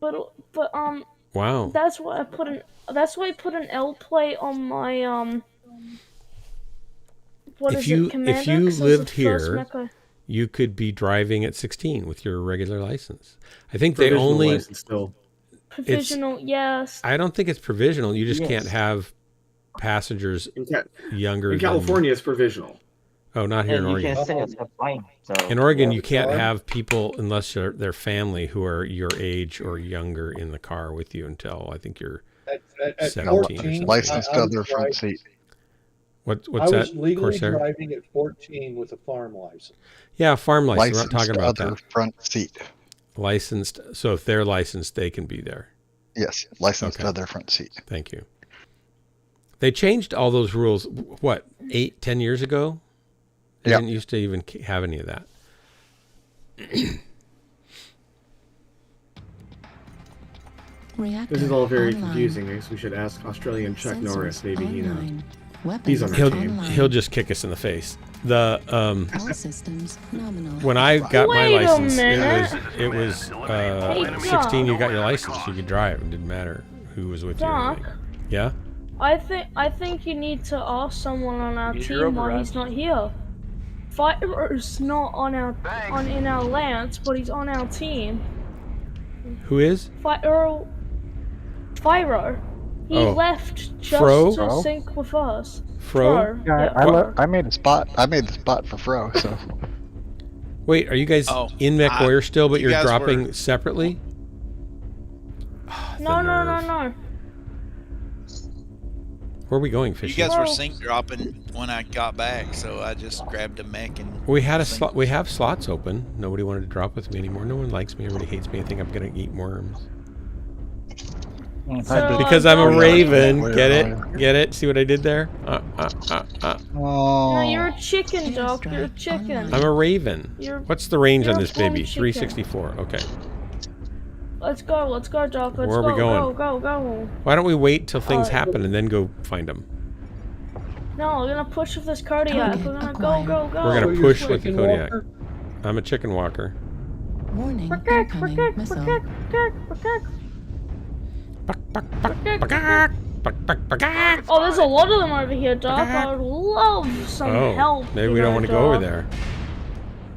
But
Wow.
that's why I put an L plate on my what
If
is
you
it, Commander?
if you
'Cause it was
lived
the first
here,
mech I-
you could be driving at 16 with your regular license. I think they
Provisional
only...
license still.
provisional, yes.
I don't think it's provisional. You just
Yes.
can't have passengers younger
In California, it's provisional.
Oh, not here in
And you
Oregon.
can send yourself fine. So
In Oregon, you can't have people unless they're family who are your age or younger in the car with you until I think you're
At
17 or
14,
something.
Licensed
I
to
was
their front
driving-
seat.
What's
I
that,
was legally
Corsair?
driving at 14 with a farm license.
Yeah, farm license. We're
Licensed
not talking about
to other
that.
front seat.
Licensed. So if they're licensed, they can be there.
Yes, licensed
Okay.
to other front seat.
Thank you. They changed all those rules, what, 10 years ago? They
Yep.
didn't used to even have any of that.
Reactor
This is all very
online.
confusing. I guess we should ask Australian Chuck
Sensors
Norris. Maybe he knows.
online. Weapons
He's on our
He'll
team.
online.
he'll just kick us in the face. The
All systems nominal.
when I got my
Wait a
license,
minute.
it was
Hey,
16. You
Doc.
got your license. You could drive. It didn't matter who was with you. or
Doc.
anything. Yeah.
I think you need to ask someone on our
Use your
team why
override.
he's not here. Fighter's not in our lance, but he's on our team.
Who is?
Fyro. He
Oh.
left just
Fro?
to sync with us.
Fro?
Yeah,
Yeah.
I made a spot. I made the spot for Fro. So
Wait, are you guys
Oh,
in MechWarrior still, but
you
you're
guys
dropping
were-
separately?
No, no, no,
nerve.
no.
Where are we going,
You
Fishy?
guys were
Well-
sync dropping when I got back, so I just grabbed a mech and.
We had a
synced.
slot. We have slots open. Nobody wanted to drop with me anymore. No one likes me. Everybody hates me. I think I'm gonna eat worms.
So,
Because I'm a
Doc,
raven.
Where
Get
are
it? Get it? See what I did there?
oh,
No, you're a chicken, Doc. You're a chicken.
I'm a raven.
You're-
What's the range on
you're a
this baby?
plum chicken.
364. Okay.
Let's go, Doc.
Where are we going?
Go.
Why don't we wait till things
Uh,
happen and then go find them?
No, we're gonna push with this Kodiak.
Target
We're gonna
acquired.
go, go, go.
We're
So
gonna
you're
push with the
chicken
Kodiak.
walker?
I'm a chicken walker.
Warning,
Protect,
incoming
protect,
missile.
protect, protect, protect. Oh, there's a lot of them over here, Doc. I would love some help.
Maybe
you
we don't
know,
want to go over
Doc.
there.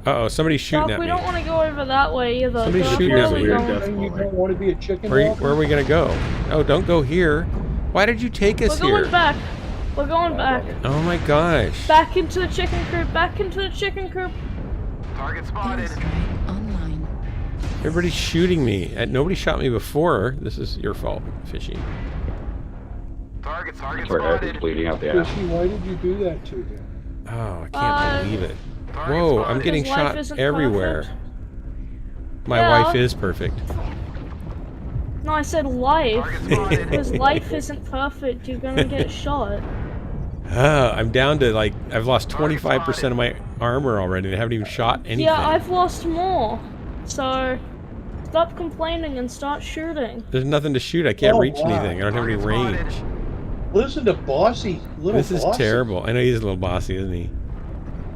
Uh-oh, somebody's shooting
Doc,
at
we
me.
don't want to go over that way either.
Somebody's
Doc,
shooting
where
at
are
me.
we
Weird
going?
death
You
fly.
don't want to be a chicken
Where
walker?
are we gonna go? Oh, don't go here. Why did you take us
We're
here?
going back. We're going back.
Oh my gosh.
Back into the chicken coop. Back into the chicken coop.
Target spotted.
Airstrike online.
Everybody's shooting me. Nobody shot me before. This is your fault, Fishy.
Target
Where Eric is
spotted.
bleeding out the ass.
Fishy, why did you do that to him?
Oh, I can't believe it.
Target
Whoa, I'm
spotted.
getting
Because life
shot
isn't
everywhere.
perfect.
My
Yeah.
wife is perfect.
No, I said life.
Target spotted.
Because life isn't perfect. You're gonna get shot.
I'm down to like, I've lost 25% of my armor already. I haven't even shot anything.
Yeah, I've lost more. So, stop complaining and start shooting.
There's nothing to shoot. I can't
Oh,
reach
wow.
anything. I don't have any
Target
range.
Listen to Bossy, little
This is
Bossy.
terrible. I know he's a little bossy, isn't he?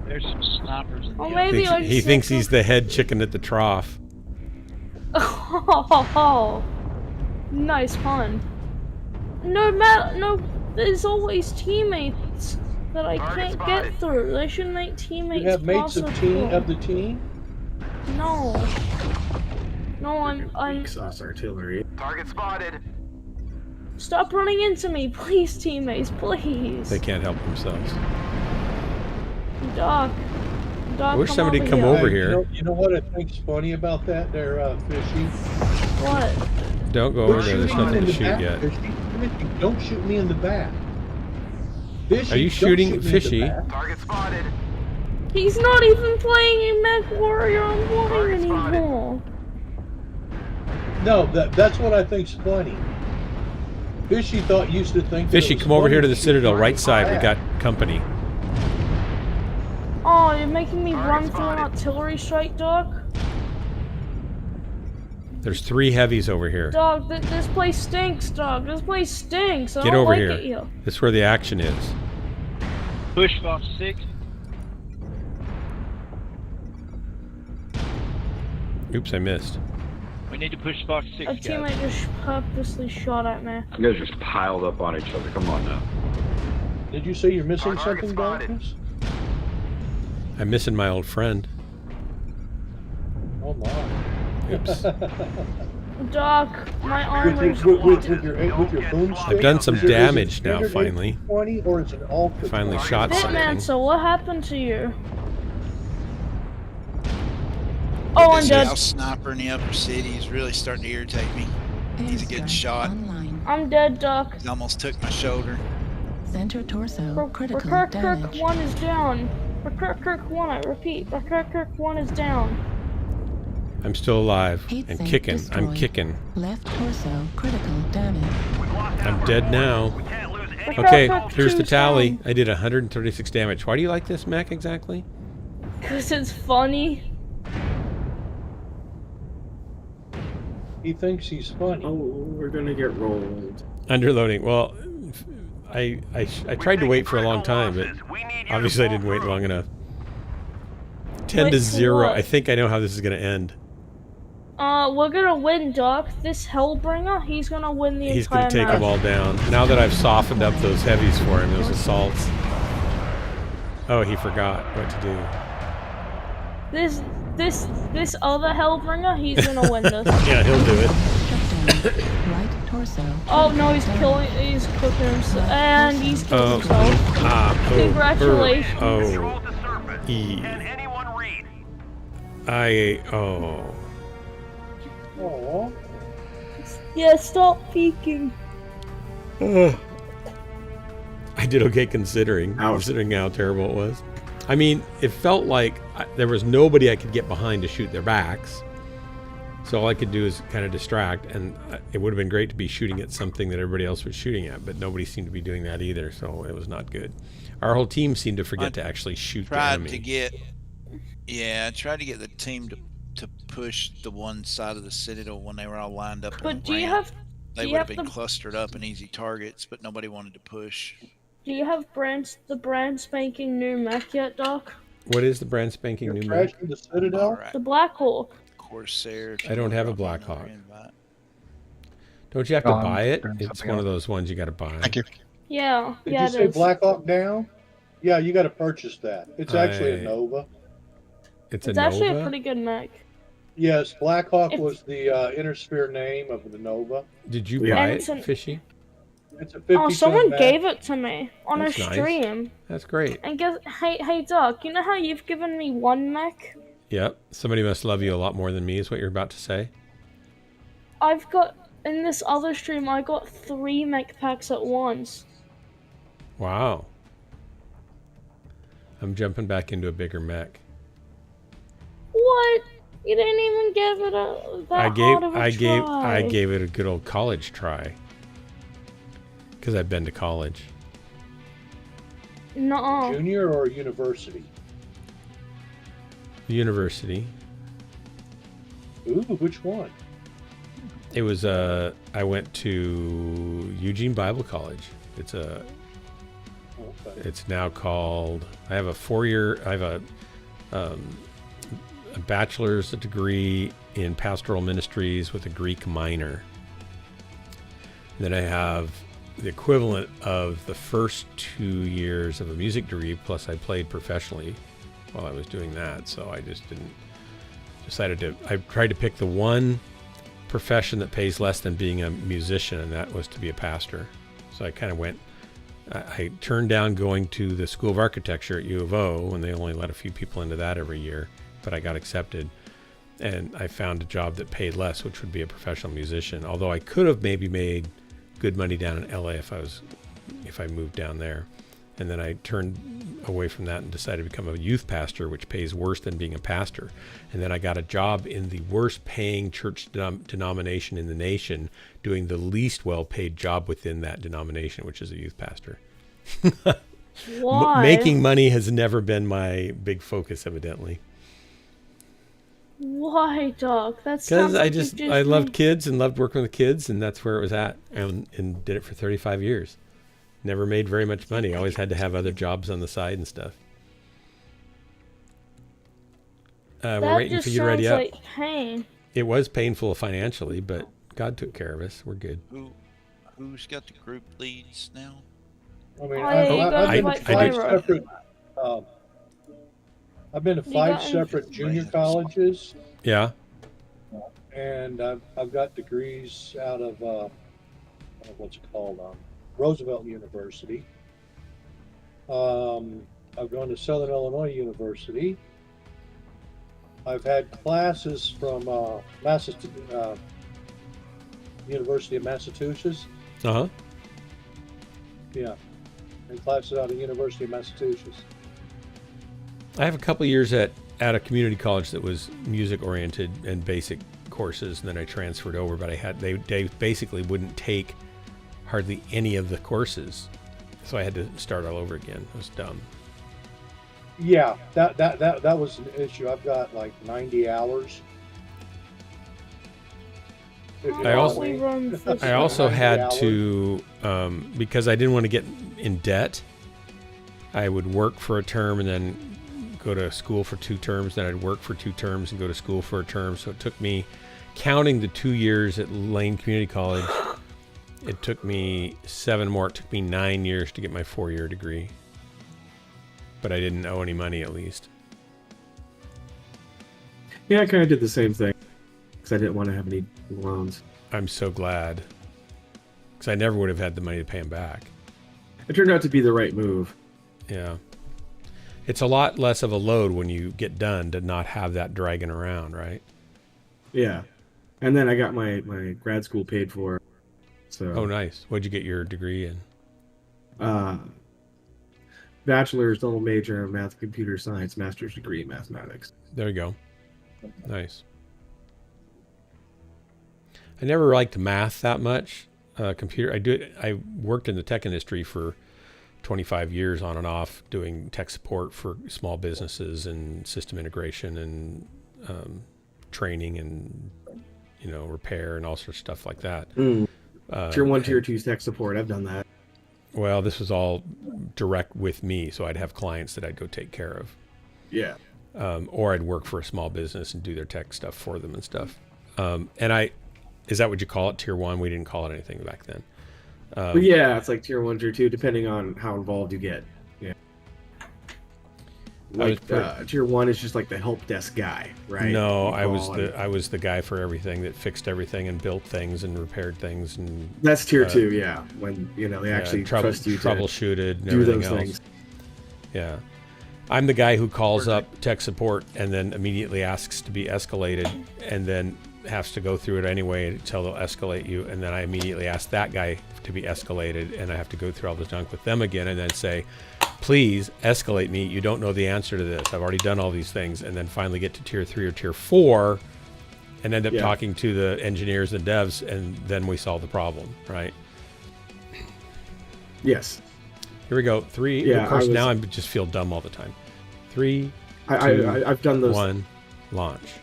There's some snipers in the
Oh,
other.
maybe I
He
just
thinks
said
he's the head chicken at the trough.
Oh, nice pun. No, there's always teammates that I can't get through. They should make teammates
You have mates of
possible.
the team?
No. No, I'm.
Weak sauce artillery.
Target spotted.
Stop running into me, please, teammates, please.
They can't help themselves.
Doc. Doc,
I wish somebody
over
come
here.
over
Hey,
here.
You know what I think's funny about that there, Fishy?
What?
Don't go over
Quit
there. There's
shooting
nothing
in
to
the
shoot
back,
yet.
Fishy. Don't shoot me in the back. Fishy,
Are you
don't
shooting
shoot me in the
Fishy?
back.
Target spotted.
He's not even playing a Mech Warrior Online
Target spotted.
anymore.
No, that's what I think's funny. Fishy used to think. that
Fishy,
it was
come over
funny
here to
to
the
shoot
Citadel,
me
right
in the
side. We
back.
got company.
Oh, you're making me
Target
run through an
spotted.
artillery strike, Doc?
There's 3 heavies over here.
Dog, this place stinks, dog. This place stinks. I
Get
don't
over
like
here.
it here.
This is where the action is.
Push Fox 6.
Oops, I missed.
We need to push Fox 6,
A
guys.
teammate just purposely shot at me.
You guys just piled up on each other. Come on now.
Did you say you're missing
Target
something,
spotted.
Darkness?
I'm missing my old friend.
Oh my.
Oops.
Doc, my armor's
with your boom stick?
I've done some
Is it
damage now,
standard
finally.
20 or is it all?
Finally shot
Hitman,
something.
so what happened to you? Oh, I'm
This
dead.
house sniper in the upper city is really starting to irritate me. He's a good
Airstrike
shot.
online.
I'm dead, Doc.
He almost took my shoulder.
Center torso critical
Kirk
damage.
1 is down. Kirk 1, I repeat. Kirk 1 is down.
I'm still alive
Heat
and
sink
kicking. I'm
destroyed.
kicking.
Left torso critical damage.
I'm dead now.
We can't lose any.
Okay,
Kirk
here's the
2's
tally.
down.
I did 136 damage. Why do you like this mech exactly?
Cause it's funny.
He thinks he's funny.
Oh, we're gonna get rolled.
Underloading. Well, I tried to wait for a long time, but obviously I didn't wait long enough. 10
Wait
to
for
0.
what?
I think I know how this is going to end.
We're gonna win, Doc. This Hellbringer, he's gonna win the
He's
entire
going to take
match.
them all down. Now that I've softened up those heavies for him, those assaults. Oh, he forgot what to do.
This other Hellbringer, he's gonna win this.
Yeah, he'll do it.
Shut down. Right torso.
Oh no, he's
critical damage.
he's cooking himself, and he's killed
Oh,
himself. Congratulations.
Oh, E. Oh.
Aww.
Yeah, stop peeking.
I did okay considering how terrible it was. I mean, it felt like there was nobody I could get behind to shoot their backs. So all I could do is kind of distract, and it would have been great to be shooting at something that everybody else was shooting at, but nobody seemed to be doing that either, so it was not good. Our whole team seemed to forget to actually shoot the
Tried
enemy.
to get, I tried to get the team to push the one side of the Citadel when they were all lined up.
But
on
do you
ramp.
have?
They
do you
would have
have
been
the-
clustered up and easy targets, but nobody wanted to push.
Do you have the brand spanking new mech yet, Doc?
What is the brand spanking new mech?
Crashing the Citadel?
Right.
The Black Hawk.
Corsair. if
I
you
don't
wanna
have a
drop me
Black
another
Hawk.
invite.
Don't you have to
Oh, I'm
buy it?
doing
It's
something
one of
else.
those ones you got to buy.
Thank you.
Yeah,
Did
yeah,
you
it
say
is.
Black Hawk Down? Yeah, you got to purchase that. It's actually a
I-
Nova.
It's
It's
a
actually
Nova.
a pretty good mech.
Yes, Black Hawk
If-
was the inner sphere name of the Nova.
Did you
Yeah.
buy
And
it,
it's an-
Fishy?
It's a 50
Oh, someone
ton mech.
gave it to me on
That's
a
nice.
stream.
That's great.
And guess, hey, Doc, you know how you've given me one mech?
Yep. Somebody must love you a lot more than me, is what you're about to say.
I've got, in this other stream, I got 3 mech packs at once.
Wow. I'm jumping back into a bigger mech.
What? You didn't even give it that hard of a try.
I gave it a good old college try. Because I've been to college.
Nuh-uh.
Junior or university?
University.
Ooh, which one?
It was I went to Eugene Bible College. It's
Okay.
now called. I have a 4-year. I have a bachelor's degree in pastoral ministries with a Greek minor. Then I have the equivalent of the first 2 years of a music degree. Plus, I played professionally while I was doing that. So I just decided to. I tried to pick the one profession that pays less than being a musician, and that was to be a pastor. So I kind of went. I turned down going to the School of Architecture at U of O, and they only let a few people into that every year, but I got accepted, and I found a job that paid less, which would be a professional musician. Although I could have maybe made good money down in LA if I moved down there. And then I turned away from that and decided to become a youth pastor, which pays worse than being a pastor. And then I got a job in the worst paying church denomination in the nation, doing the least well paid job within that denomination, which is a youth pastor.
Why?
Making money has never been my big focus, evidently.
Why, Doc? That's
Because
like
I loved kids and loved working with kids, and that's where it was at, and did it for 35 years. Never made very much money. Always had to have other jobs on the side and stuff. We're waiting for you to ready up.
That just sounds like pain.
It was painful financially, but God took care of us. We're good.
Who's got the group leads now?
I mean,
Oh, yeah, you
I've
gotta
been to
fight
5
Pyro.
separate. I've been to
You
5
got-
separate junior colleges,
Yeah.
and I've got degrees out of what's it called? Roosevelt University. I've gone to Southern Illinois University. I've had classes from University of Massachusetts.
Uh-huh.
Yeah, and classes out of University of Massachusetts.
I have a couple years at a community college that was music oriented and basic courses, and then I transferred over, but they basically wouldn't take hardly any of the courses, so I had to start all over again. It was dumb.
Yeah, that was an issue. I've got like 90 hours.
I also had to, because I didn't want to get in debt, I would work for a term and then go to school for 2 terms, then I'd work for 2 terms and go to school for a term. So it took me, counting the 2 years at Lane Community College, it took me 7 more. It took me 9 years to get my 4-year degree. But I didn't owe any money, at least.
Yeah, I kind of did the same thing because I didn't want to have any loans.
I'm so glad, because I never would have had the money to pay them back.
It turned out to be the right move.
Yeah. It's a lot less of a load when you get done to not have that dragging around, right?
Yeah. And then I got my grad school paid for. So.
Oh, nice. What'd you get your degree in?
Bachelor's, double major in math and computer science, master's degree in mathematics.
There you go. Nice. I never liked math that much. Computer, I worked in the tech industry for 25 years on and off, doing tech support for small businesses and system integration and training and repair and all sorts of stuff like that.
Tier 1, Tier 2 tech support. I've done that.
Well, this was all direct with me, so I'd have clients that I'd go take care of.
Yeah.
Or I'd work for a small business and do their tech stuff for them and stuff. Is that what you call it, tier 1? We didn't call it anything back then.
But yeah, it's like tier 1, tier 2, depending on how involved you get. Yeah. Like tier 1 is just like the help desk guy, right?
No, I was the guy for everything that fixed everything and built things and repaired things and.
That's tier 2, yeah. When they actually trust you to
troubleshooted and
do
everything
those
else.
things.
Yeah, I'm the guy who calls up tech support and then immediately asks to be escalated, and then has to go through it anyway until they'll escalate you, and then I immediately ask that guy to be escalated, and I have to go through all the junk with them again, and then say, please escalate me. You don't know the answer to this. I've already done all these things, and then finally get to tier 3 or tier 4 and end up talking to the engineers and devs, and then we solve the problem, right?
Yes.
Here we go. 3.
Yeah,
of course, now I just feel dumb all the time. 3, 2,
I've done those.
1, launch.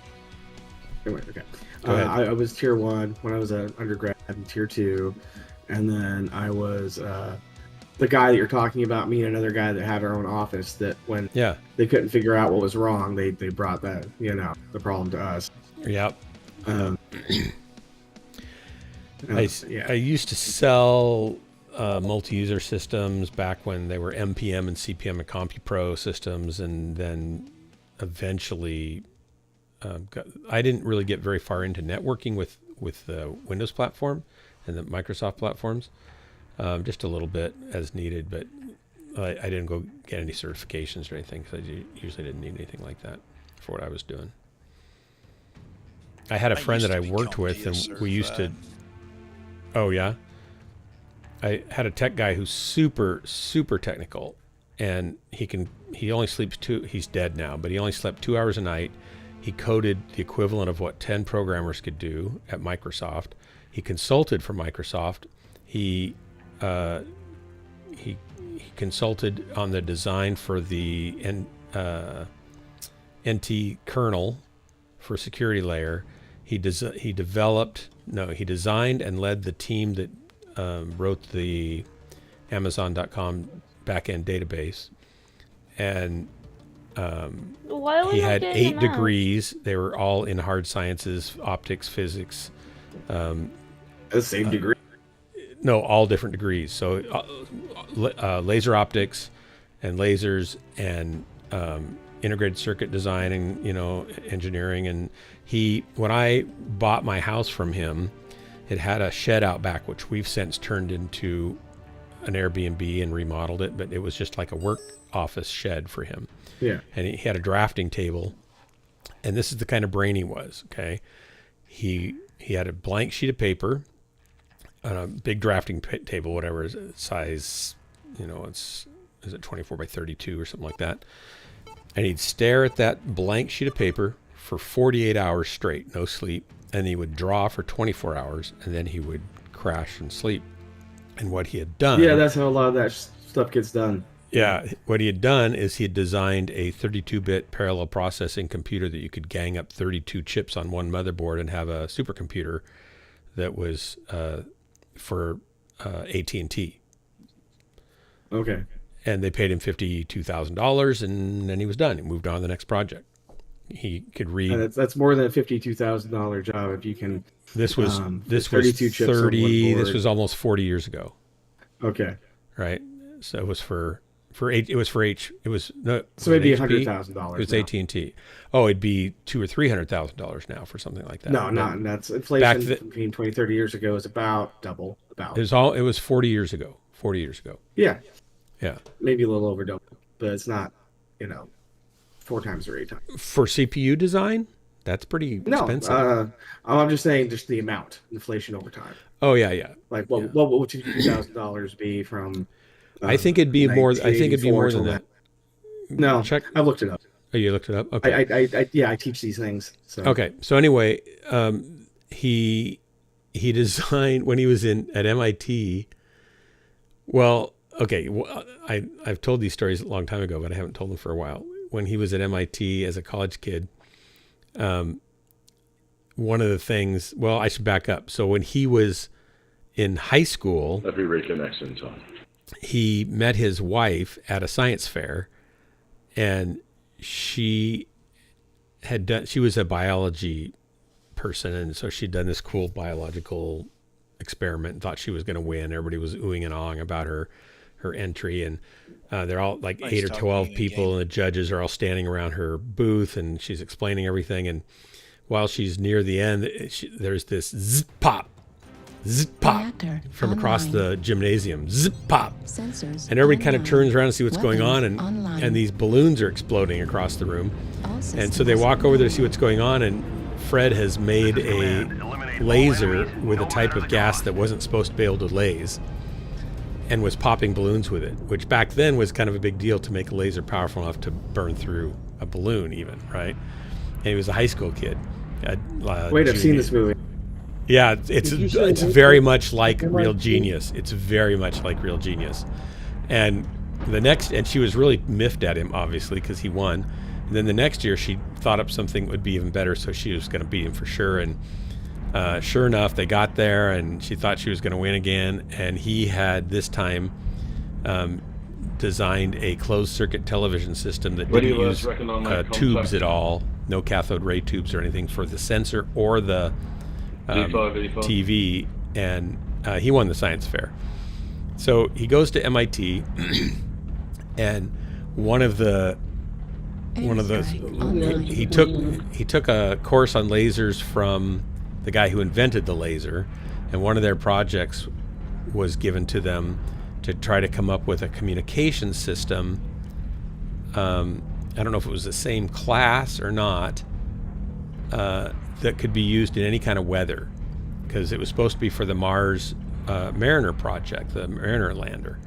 Anyway, okay. I was tier 1 when I was an undergrad, and tier 2, and then I was the guy that you're talking about. Me and another guy that had our own office. That when they couldn't figure out what was wrong, they brought that the problem to us.
Yep.
Yeah.
I used to sell multi-user systems back when they were MPM and CPM and CompuPro systems, and then eventually I didn't really get very far into networking with the Windows platform and the Microsoft platforms, just a little bit as needed, but I didn't go get any certifications or anything because I usually didn't need anything like that for what I was doing. I had a friend that I worked with, and we used to. Oh yeah. I had a tech guy who's super, super technical, and he only sleeps he's dead now, but he only slept 2 hours a night. He coded the equivalent of what 10 programmers could do at Microsoft. He consulted for Microsoft. He consulted on the design for the NT kernel for security layer. He designed and led the team that wrote the Amazon.com backend database, and he had 8 degrees. They were all in hard sciences, optics, physics.
The same degree?
No, all different degrees. So laser optics and lasers and integrated circuit design and engineering. And when I bought my house from him, it had a shed out back, which we've since turned into an Airbnb and remodeled it, but it was just like a work office shed for him.
Yeah.
And he had a drafting table, and this is the kind of brain he was, okay? He had a blank sheet of paper on a big drafting table, whatever size, is it 24 by 32 or something like that? And he'd stare at that blank sheet of paper for 48 hours straight, no sleep. And he would draw for 24 hours, and then he would crash and sleep. And what he had done...
Yeah, that's how a lot of that stuff gets done.
Yeah, what he had done is he had designed a 32-bit parallel processing computer that you could gang up 32 chips on one motherboard and have a supercomputer that was for AT&T.
Okay.
And they paid him $52,000, and then he was done. He moved on to the next project. He could read.
And that's more than a $52,000 job if you can.
This was
32 chips on one board.
This was almost 40 years ago.
Okay.
Right. So it was for maybe $100,000. It was AT&T. Oh, it'd be $200,000 or $300,000 now for something like that.
No, not that's inflation between 20, 30 years ago is about double.
It was 40 years ago. 40 years ago.
Yeah.
Yeah.
Maybe a little over double, but it's not 4 times or 8 times.
For CPU design, that's pretty expensive.
No, I'm just saying just the amount, inflation over time.
Oh yeah.
Like what would $2,000 be from?
I think it'd be more. I think it'd be more than that.
No, I've looked it up.
Oh, you looked it up? Okay.
I teach these things. So.
Okay. So anyway, he designed when he was at MIT. Well, okay. I've told these stories a long time ago, but I haven't told them for a while. When he was at MIT as a college kid, one of the things, well, I should back up. So when he was in high school.
Every reconnection, Tom.
he met his wife at a science fair, and she was a biology person, and so she'd done this cool biological experiment and thought she was going to win. Everybody was oohing and awing about her entry, and they're all like 8 or 12 people, and the judges are all standing around her booth, and she's explaining everything. And while she's near the end, there's this zip pop from across the gymnasium, zip pop,
Sensors
and everybody kind of
online.
turns around to see what's going on,
Weapons online.
and these balloons are exploding across the room.
All
And so
systems
they walk over there to see what's going on, and Fred has made a laser with a type of gas that wasn't supposed to be able to laze, and was popping balloons with it, which back then was kind of a big deal to make a laser powerful enough to burn through a balloon even, right? And he was a high school kid.
Wait, I've seen this movie.
Yeah, it's
Did you say
very much like
MIT?
Real Genius. It's very much like Real Genius. And she was really miffed at him, obviously, because he won. And then the next year, she thought up something that would be even better, so she was going to beat him for sure. And sure enough, they got there, and she thought she was going to win again. And he had this time designed a closed-circuit television system that didn't use tubes at all, no cathode ray tubes or anything for the sensor or the TV, and he won the science fair. So he goes to MIT, and he took a course on lasers from the guy who invented the laser, and one of their projects was given to them to try to come up with a communication system. I don't know if it was the same class or not, that could be used in any kind of weather, because it was supposed to be for the Mars Mariner project, the Mariner lander,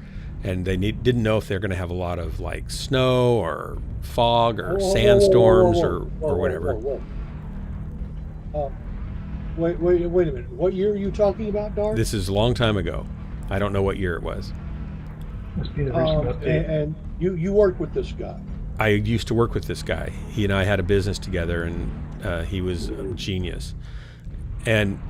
and they didn't know if they're going to have a lot of like snow or fog or sandstorms or whatever.
Wait a minute. What year are you talking about, Dark?
This is a long time ago. I don't know what year it was.
And you worked with this guy.
I used to work with this guy. He and I had a business together, and he was a genius. And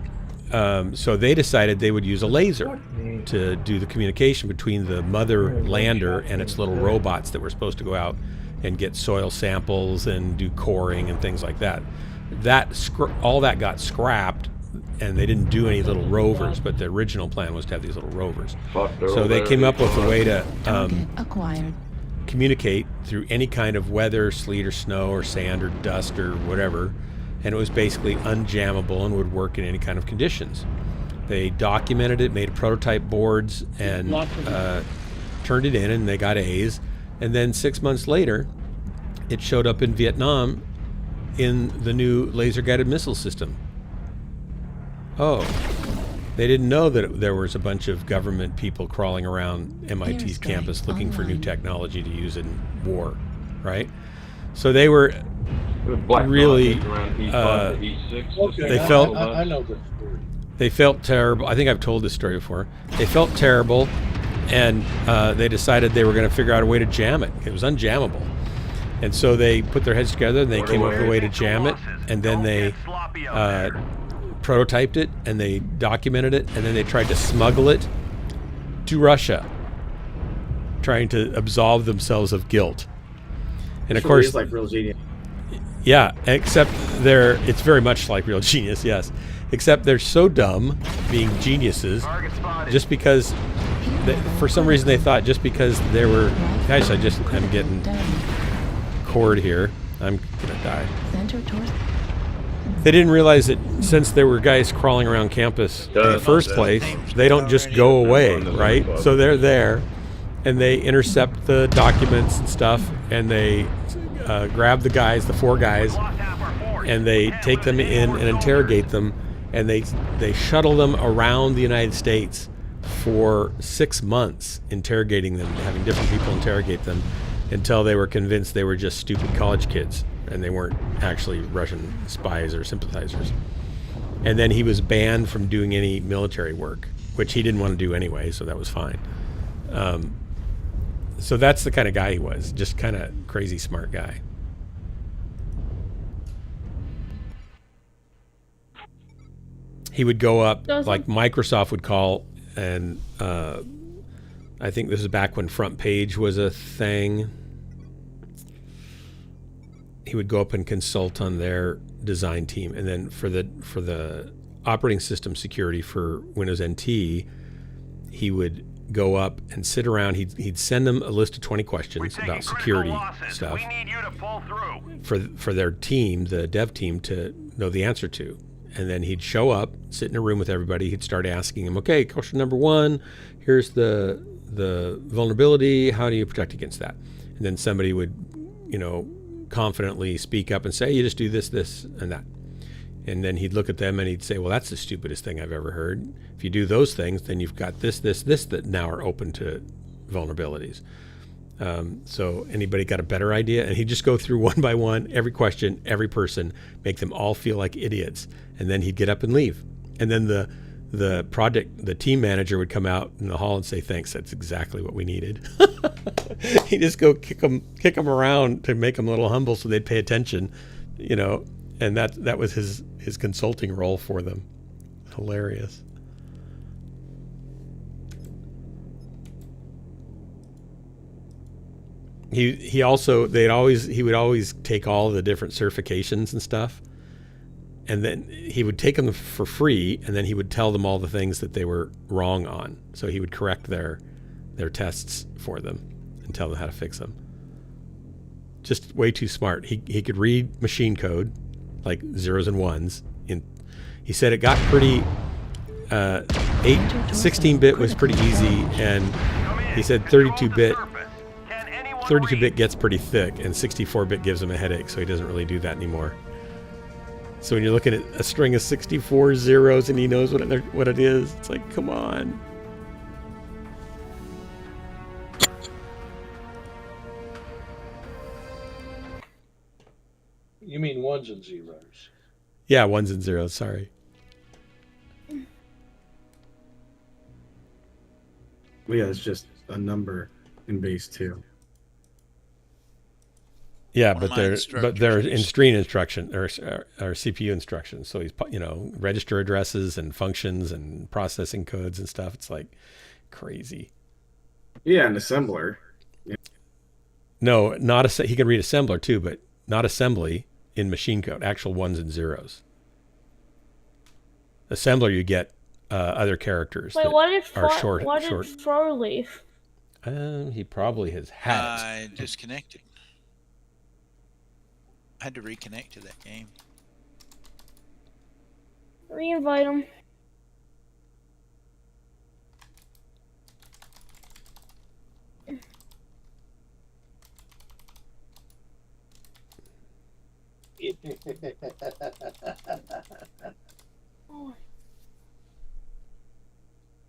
so they decided they would use a laser to do the communication between the mother lander and its little robots that were supposed to go out and get soil samples and do coring and things like that. All that got scrapped, and they didn't do any little rovers, but the original plan was to have these little rovers. So they came up with a way to
acquired.
communicate through any kind of weather, sleet or snow or sand or dust or whatever, and it was basically unjammable and would work in any kind of conditions. They documented it, made prototype boards, and turned it in, and they got A's. And then 6 months later, it showed up in Vietnam in the new laser-guided missile system. Oh, they didn't know that there was a bunch of government people crawling around MIT's campus looking for new technology to use in war, right? So they were really, they felt,
I know this story.
They felt terrible. I think I've told this story before. They felt terrible, and they decided they were going to figure out a way to jam it. It was unjammable. And so they put their heads together, and they came up with a way to jam it, and then they prototyped it, and they documented it, and then they tried to smuggle it to Russia, trying to absolve themselves of guilt. And of course,
it's like Real Genius.
Yeah, except it's very much like Real Genius, yes. Except they're so dumb, being geniuses, just because, for some reason they thought just because they were, gosh, I'm getting cord here. I'm gonna die. They didn't realize that since there were guys crawling around campus in the first place, they don't just go away, right? So they're there, and they intercept the documents and stuff, and they grab the guys, the 4 guys, and they take them in and interrogate them, and they shuttle them around the United States for 6 months, interrogating them, having different people interrogate them, until they were convinced they were just stupid college kids and they weren't actually Russian spies or sympathizers. And then he was banned from doing any military work, which he didn't want to do anyway, so that was fine. So that's the kind of guy he was, just kind of crazy smart guy. He would go up, like Microsoft would call and I think this is back when front page was a thing. He would go up and consult on their design team, and then for the operating system security for Windows NT, he would go up and sit around. He'd send them a list of 20 questions about security stuff for their team, the dev team, to know the answer to. And then he'd show up, sit in a room with everybody. He'd start asking them, okay, question number 1, here's the vulnerability. How do you protect against that? And then somebody would, confidently speak up and say, you just do this, this, and that. And then he'd look at them and he'd say, well, that's the stupidest thing I've ever heard. If you do those things, then you've got this, this, this that now are open to vulnerabilities. So anybody got a better idea? And he'd just go through one by one, every question, every person, make them all feel like idiots. And then he'd get up and leave. And then the team manager would come out in the hall and say, thanks, that's exactly what we needed. He'd just go kick them around to make them a little humble so they'd pay attention, and that was his consulting role for them. Hilarious. He would always take all the different certifications and stuff, and then he would take them for free, and then he would tell them all the things that they were wrong on. So he would correct their tests for them and tell them how to fix them. Just way too smart. He could read machine code, like zeros and ones. He said it got pretty 16-bit was pretty easy, and he said 32-bit gets pretty thick, and 64-bit gives him a headache, so he doesn't really do that anymore. So when you're looking at a string of 64 zeros and he knows what it is, it's like, come on.
You mean ones and zeros?
Yeah, ones and zeros, sorry.
Well, yeah, it's just a number in base 2.
Yeah, but they're in screen instruction or CPU instructions. So he's register addresses and functions and processing codes and stuff. It's like crazy.
Yeah, an assembler. Yeah.
No, he can read assembler too, but not assembly in machine code. Actual ones and zeros. Assembler, you get other characters.
Wait,
that
what did
short.
Fro leave?
He probably has had.
I disconnected. I had to reconnect to that game.
Reinvite him.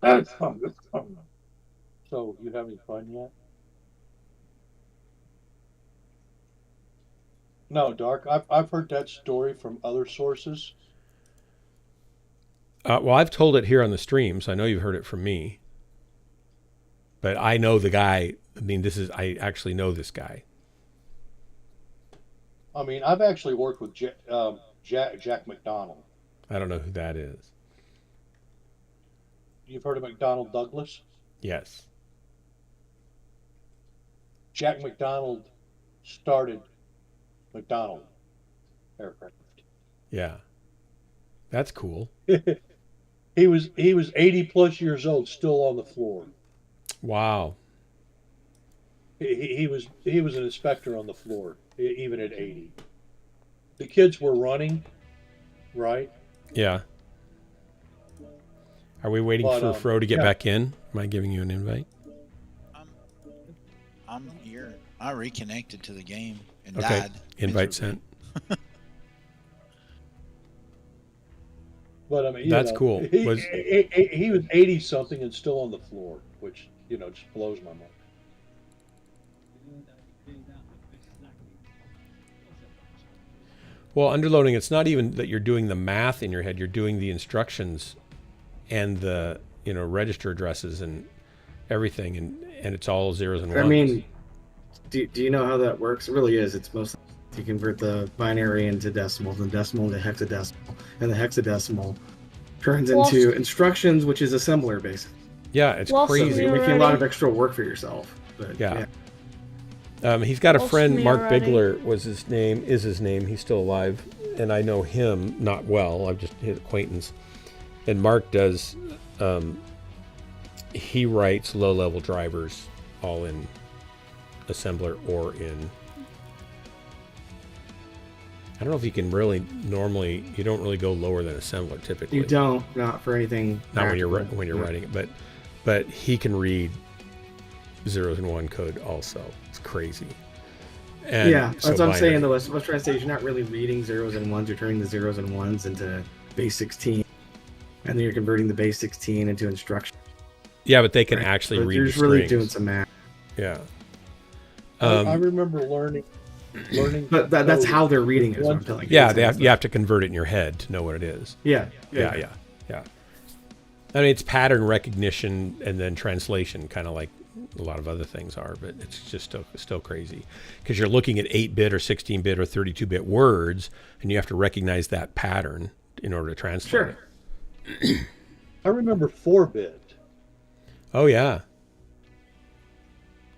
That's fun. So, you having fun yet? No, Dark. I've heard that story from other sources.
Well, I've told it here on the stream, so I know you've heard it from me. But I know the guy. I mean, I actually know this guy.
I mean, I've actually worked with Jack McDonald.
I don't know who that is.
You've heard of McDonnell Douglas?
Yes.
Jack McDonald started McDonnell Aircraft.
Yeah. That's cool.
He was 80 plus years old, still on the floor.
Wow.
He was an inspector on the floor, even at 80. The kids were running, right?
Yeah. Are we waiting for Fro to get back in? Am I giving you an invite?
I'm here. I reconnected to the game and
okay.
died.
Invite sent.
But I mean,
that's cool.
He was 80 something and still on the floor, which just blows my mind.
Well, underloading, it's not even that you're doing the math in your head, you're doing the instructions and the register addresses and everything, and it's all zeros and ones.
I mean, do you know how that works? It really is. It's mostly to convert the binary into decimal, the decimal into hexadecimal, and the hexadecimal turns into instructions, which is assembler based.
Yeah, it's
Lost
crazy.
me
You're making a lot of
already.
extra work for yourself. But,
Yeah. He's got a
Lost
friend,
me
Mark
already.
Bigler is his name. He's still alive, and I know him not well. I'm just his acquaintance. And Mark does, he writes low-level drivers all in assembler or in, I don't know if you can really, normally, you don't really go lower than assembler typically.
You don't, not for anything.
Not when you're
practical.
writing it, but he can read zeros and one code also. It's crazy. And
Yeah,
so
that's what I'm saying.
binary.
Though, what I was trying to say is you're not really reading zeros and ones. You're turning the zeros and ones into base 16, and then you're converting the base 16 into instruction.
Yeah, but they can actually
But
read
you're
the
just really
strings.
doing some math.
Yeah.
I remember learning.
But that's how they're reading it. Is what I'm telling you.
Yeah, you have to convert it in your head to know what it is.
Yeah.
Yeah. I mean, it's pattern recognition and then translation, kind of like a lot of other things are, but it's just still crazy because you're looking at 8-bit or 16-bit or 32-bit words, and you have to recognize that pattern in order to translate it.
I remember 4-bit.
Oh yeah.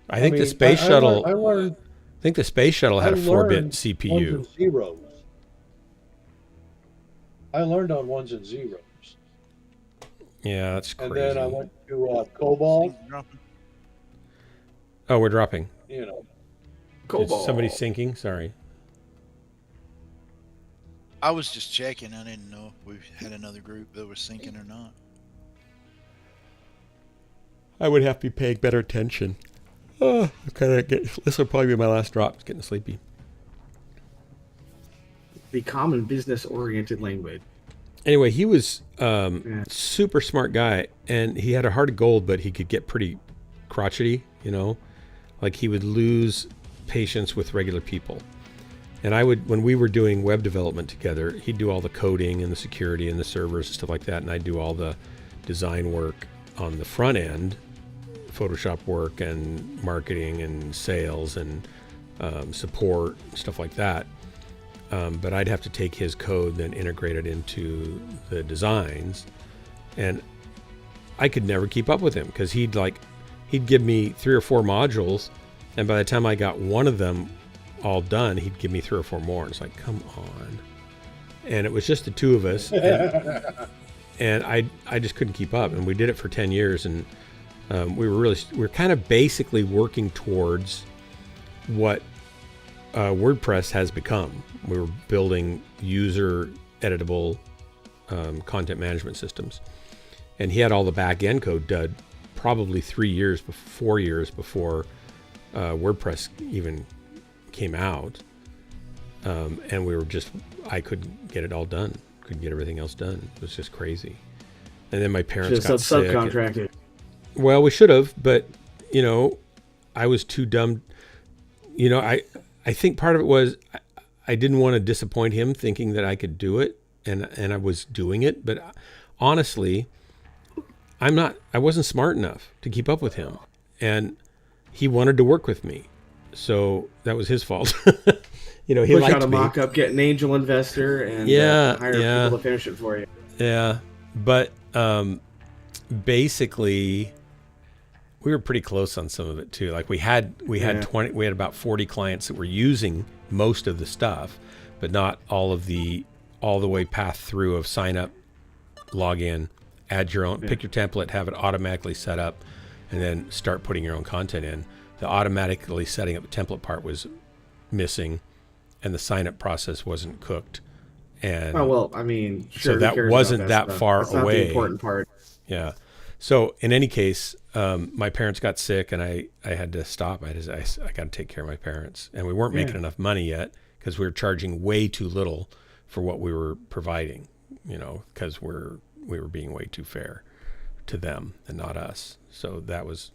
I think the
mean,
space shuttle.
I learned.
I think the space shuttle had a 4-bit CPU.
Ones and zeros. I learned on ones and zeros.
Yeah, that's crazy.
And then I went to COBOL.
Oh, we're dropping.
You know,
Is somebody sinking? Sorry.
I was just checking. I didn't know if we had another group that was sinking or not.
I would have to be paying better attention. Oh, this will probably be my last drop. It's getting sleepy.
The common business-oriented language.
Anyway, he was super smart guy, and he had a heart of gold, but he could get pretty crotchety, like he would lose patience with regular people. And when we were doing web development together, he'd do all the coding and the security and the servers and stuff like that, and I'd do all the design work on the front end, Photoshop work and marketing and sales and support, stuff like that. But I'd have to take his code, then integrate it into the designs, and I could never keep up with him because he'd give me 3 or 4 modules, and by the time I got one of them all done, he'd give me 3 or 4 more. And it's like, come on. And it was just the two of us, and I just couldn't keep up. And we did it for 10 years, and we were kind of basically working towards what WordPress has become. We were building user editable content management systems, and he had all the back end code done probably 4 years before WordPress even came out. And I couldn't get it all done. Couldn't get everything else done. It was just crazy. And then my parents got sick.
Subcontracted.
Well, we should have, but I was too dumb. I think part of it was I didn't want to disappoint him thinking that I could do it, and I was doing it, but honestly, I wasn't smart enough to keep up with him, and he wanted to work with me, so that was his fault. He
Push
liked
out a
me.
mock-up, get an angel investor, and hire people to finish it for you.
Yeah, but basically, we were pretty close on some of it too. Like we had about 40 clients that were using most of the stuff, but not all the way path through of sign up, log in, add your own, pick your template, have it automatically set up, and then start putting your own content in. The automatically setting up the template part was missing, and the sign up process wasn't cooked. And
well, I mean, sure,
so that wasn't that far
That's
away.
Not the important part.
Yeah. So in any case, my parents got sick, and I had to stop. I got to take care of my parents, and we weren't making enough money yet because we were charging way too little for what we were providing. Because we were being way too fair to them and not us. So that was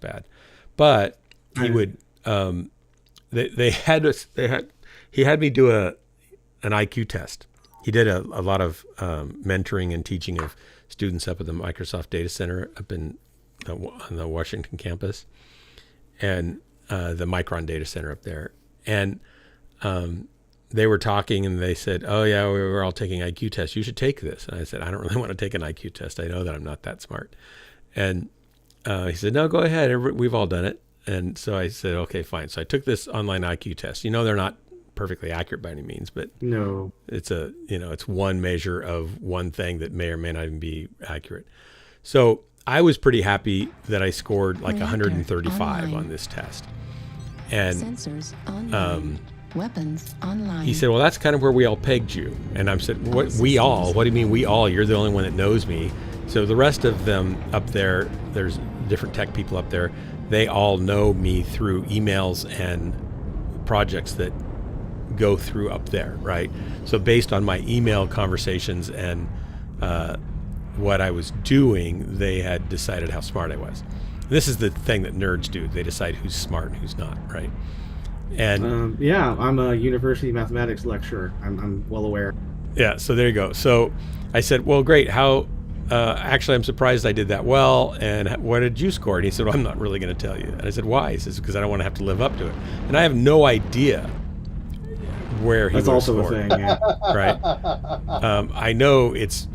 bad. But he would he had me do an IQ test. He did a lot of mentoring and teaching of students up at the Microsoft data center up on the Washington campus, and the Micron data center up there. And they were talking, and they said, "Oh yeah, we were all taking IQ tests. You should take this." And I said, "I don't really want to take an IQ test. I know that I'm not that smart." And he said, no, go ahead. We've all done it. And so I said, okay, fine. So I took this online IQ test. They're not perfectly accurate by any means, but
no,
it's it's one measure of one thing that may or may not even be accurate. So I was pretty happy that I scored like 135 on this test. And
Sensors online. Weapons online.
he said, well, that's kind of where we all pegged you. And I said, what, we all? What do you mean we all? You're the only one that knows me. So the rest of them up there, there's different tech people up there, they all know me through emails and projects that go through up there, right? So based on my email conversations and what I was doing, they had decided how smart I was. This is the thing that nerds do. They decide who's smart and who's not, right? And
yeah, I'm a university mathematics lecturer. I'm well aware.
Yeah, so there you go. So I said, well, great. How? Actually, I'm surprised I did that well. And what did you score? And he said, well, I'm not really going to tell you. And I said, why? He says, because I don't want to have to live up to it. And I have no idea where he
That's
would
also
scored.
a thing, yeah.
Right. I know it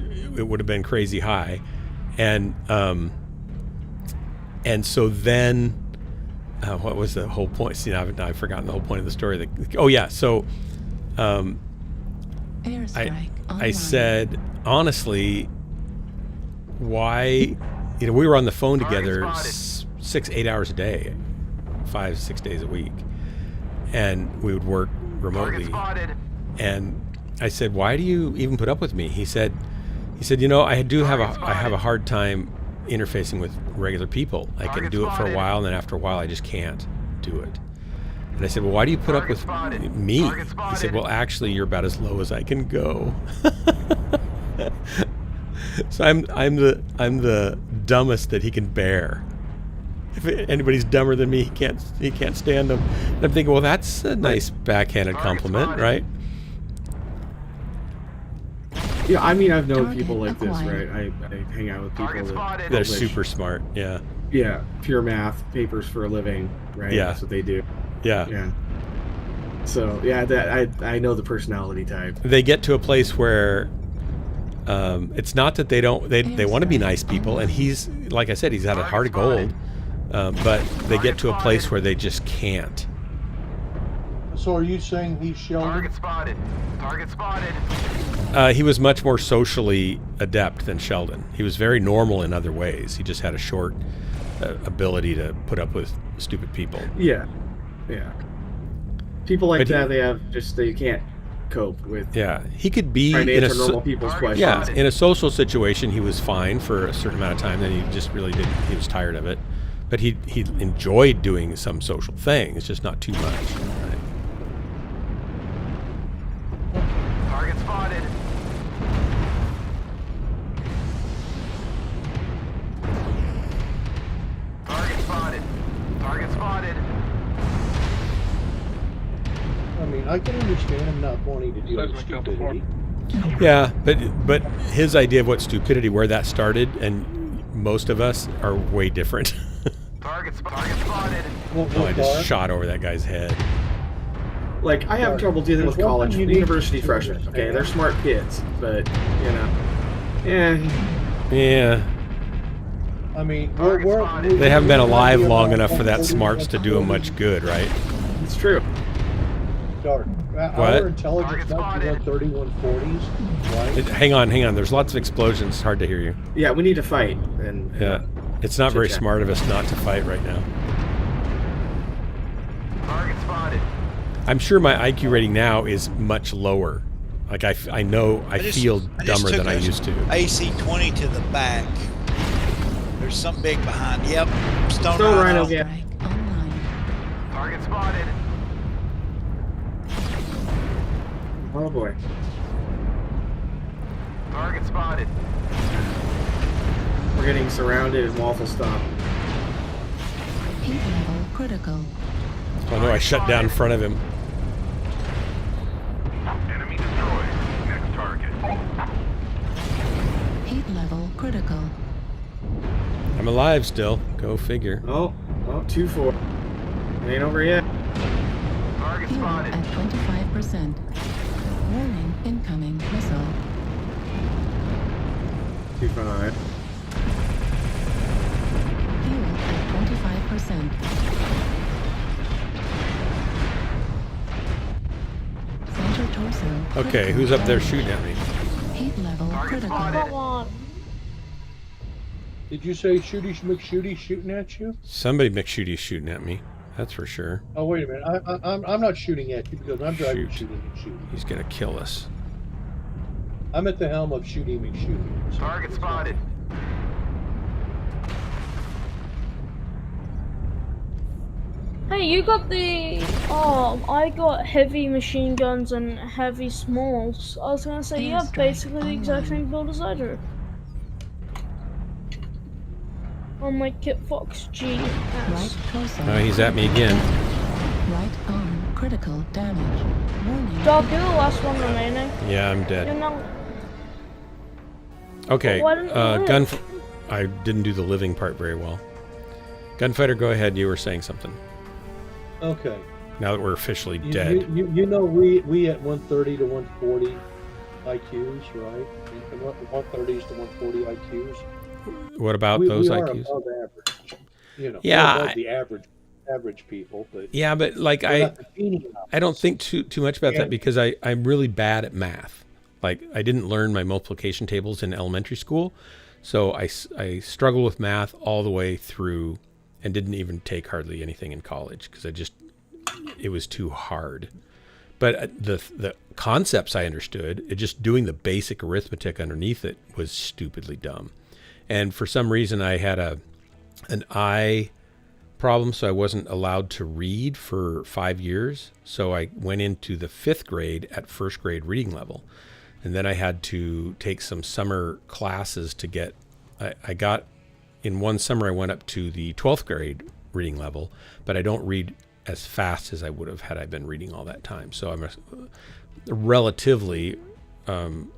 would have been crazy high. And so then what was the whole point? See, now I've forgotten the whole point of the story. Oh yeah. So I said, honestly, why, we were on the phone together 6-8 hours a day, 5-6 days a week. And we would work remotely. And I said, why do you even put up with me? He said, I have a hard time interfacing with regular people. I can do it for a while, and then after a while, I just can't do it. And I said, well, why do you put up with me? He said, well, actually, you're about as low as I can go. So I'm the dumbest that he can bear. If anybody's dumber than me, he can't stand them. And I'm thinking, well, that's a nice backhanded compliment, right?
Yeah, I mean, I've known people like this, right? I hang out with people that
they're super smart. Yeah.
Yeah, pure math, papers for a living, right?
Yeah.
That's what they do.
Yeah.
Yeah. So yeah, I know the personality type.
They get to a place where it's not that they want to be nice people, and he's, like I said, he's had a heart of gold, but they get to a place where they just can't.
So are you saying he's Sheldon?
Target spotted. Target spotted.
He was much more socially adept than Sheldon. He was very normal in other ways. He just had a short ability to put up with stupid people.
Yeah. Yeah. People like that, they can't cope with.
Yeah, he could be
trying to
in
answer normal people's questions.
Yeah, in a social situation, he was fine for a certain amount of time. Then he just really didn't. He was tired of it, but he enjoyed doing some social things, just not too much. Right?
Target spotted. Target spotted. Target spotted.
I mean, I can understand him not wanting to deal with stupidity.
Yeah, but his idea of what stupidity, where that started, and most of us are way different.
Target spotted.
Oh, I just shot over that guy's head.
Like, I have trouble dealing with college, university freshmen. Okay, they're smart kids, but
Yeah.
I mean,
they haven't been alive long enough for that smarts to do them much good, right?
It's true.
Dark. Our intelligence might be 3140s, right?
Hang on. There's lots of explosions. It's hard to hear you.
Yeah, we need to fight. And
yeah, it's not very smart of us not to fight right now.
Target spotted.
I'm sure my IQ rating now is much lower. Like I know I feel dumber than I used to.
AC-20 to the back. There's something big behind. Yep. Stone
Rhino. Yeah.
Target spotted.
Oh boy.
Target spotted.
We're getting surrounded in Waffle Stop.
Heat level critical.
Oh no, I shut down in front of him.
Enemy destroyed. Next target.
Heat level critical.
I'm alive still. Go figure.
Oh, 2-4. It ain't over yet.
Target
Fuel
spotted.
at 25%. Warning, incoming missile.
2-5.
Fuel
Okay, who's up there shooting at me?
Heat level critical.
Come on.
Did you say Shooty McShooty shooting at you?
Somebody McShooty's shooting at me. That's for sure.
Oh, wait a minute. I'm not shooting at you because I'm driving Shooty McShooty.
He's gonna kill us.
I'm at the helm of Shooty McShooty. So
Target spotted.
Hey, you got the... Oh, I got heavy machine guns and heavy smalls. I was gonna say, you have basically the exact same build as I do. On my Kit Fox GS.
Right torso.
Oh, he's at me again.
Right arm critical damage. Warning.
Dog, you're the last one remaining.
Yeah, I'm dead.
You're not...
Okay,
Why didn't you live?
I didn't do the living part very well. Gunfighter, go ahead. You were saying something.
Okay.
Now that we're officially dead.
You know we at 130 to 140 IQs, right? 130s to 140 IQs.
What about those
we are
IQs?
above average. You know,
Yeah,
we're above the average people. But
yeah, but like I don't think too much about that because I'm really bad at math. Like I didn't learn my multiplication tables in elementary school, so I struggled with math all the way through, and didn't even take hardly anything in college because it was too hard. But the concepts I understood, just doing the basic arithmetic underneath it was stupidly dumb. And for some reason I had an eye problem, so I wasn't allowed to read for 5 years. So I went into the 5th grade at 1st grade reading level. And then I had to take some summer classes to get, I got, in one summer I went up to the 12th grade reading level, but I don't read as fast as I would have had I been reading all that time. So I'm a relatively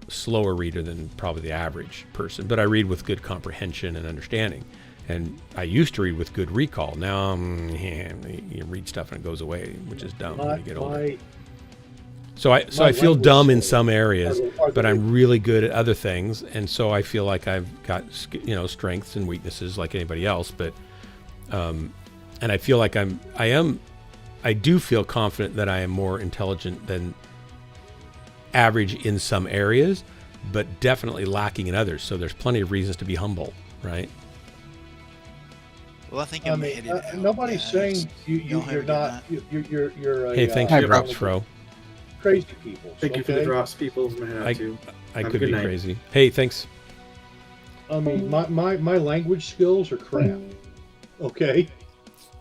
slower reader than probably the average person, but I read with good comprehension and understanding. And I used to read with good recall. Now you read stuff and it goes away, which is dumb when you get older. So I feel dumb in some areas, but I'm really good at other things, and so I feel like I've got strengths and weaknesses like anybody else. But and I feel like I do feel confident that I am more intelligent than average in some areas, but definitely lacking in others. So there's plenty of reasons to be humble, right?
Well, I think
nobody's saying you're not. You're a,
hey, thanks for the drops, Fro.
Crazy people.
Thank you for the drops, people.
I could be crazy. Hey, thanks.
I mean, my language skills are crap. Okay.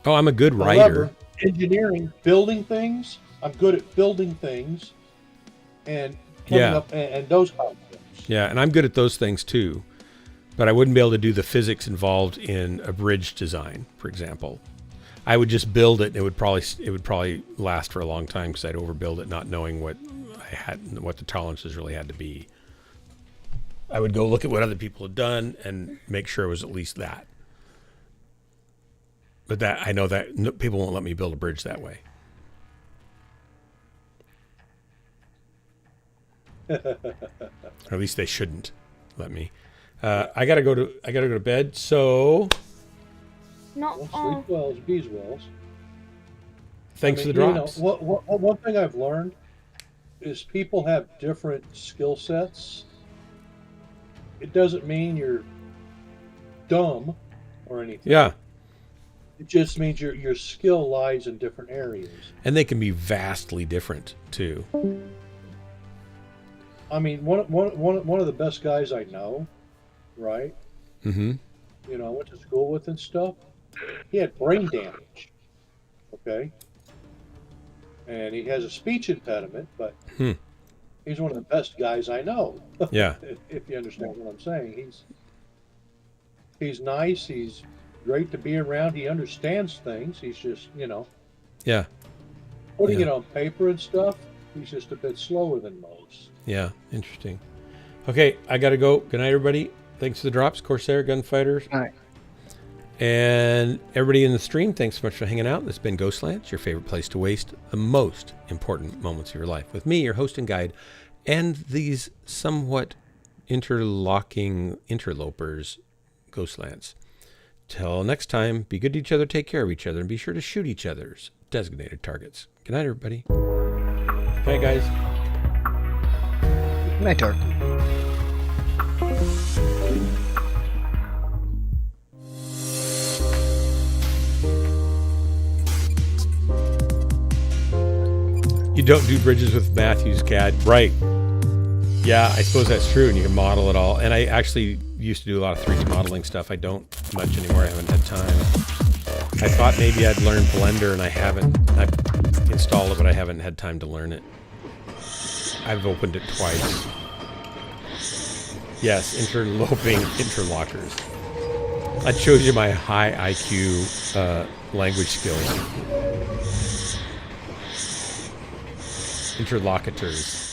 Oh, I'm a good writer.
However, engineering, building things, I'm good at building things, and coming up and those concepts.
Yeah, and I'm good at those things too, but I wouldn't be able to do the physics involved in a bridge design, for example. I would just build it, and it would probably last for a long time because I'd overbuild it, not knowing what the tolerances really had to be. I would go look at what other people had done and make sure it was at least that. But I know that people won't let me build a bridge that way. Or at least they shouldn't let me. I gotta go to bed. So.
Not
all. Sleep wells, bees wells.
Thanks for the drops.
One thing I've learned is people have different skill sets. It doesn't mean you're dumb or anything.
Yeah.
It just means your skill lies in different areas.
And they can be vastly different too.
I mean, one of the best guys I know, right?
Mm-hmm.
I went to school with and stuff. He had brain damage. Okay. And he has a speech impediment, but he's one of the best guys I know.
Yeah.
If you understand what I'm saying. He's nice, he's great to be around, he understands things, he's just,
Yeah.
Putting it on paper and stuff, he's just a bit slower than most.
Yeah, interesting. Okay, I gotta go. Good night, everybody. Thanks for the drops, Corsair, Gunfighters.
All right.
And everybody in the stream, thanks so much for hanging out. This has been Ghostlands, your favorite place to waste the most important moments of your life. With me, your host and guide, and these somewhat interlocking interlopers, Ghostlands. Till next time, be good to each other, take care of each other, and be sure to shoot each other's designated targets. Good night, everybody. Bye, guys.
Good night, Dark.
You don't do bridges with Matthews CAD, right? Yeah, I suppose that's true, and you can model it all. And I actually used to do a lot of 3D modeling stuff. I don't much anymore. I haven't had time. I thought maybe I'd learn Blender, and I haven't. I've installed it, but I haven't had time to learn it. I've opened it twice. Yes, interloping interlockers. That shows you my high IQ language skills. Interlocutors.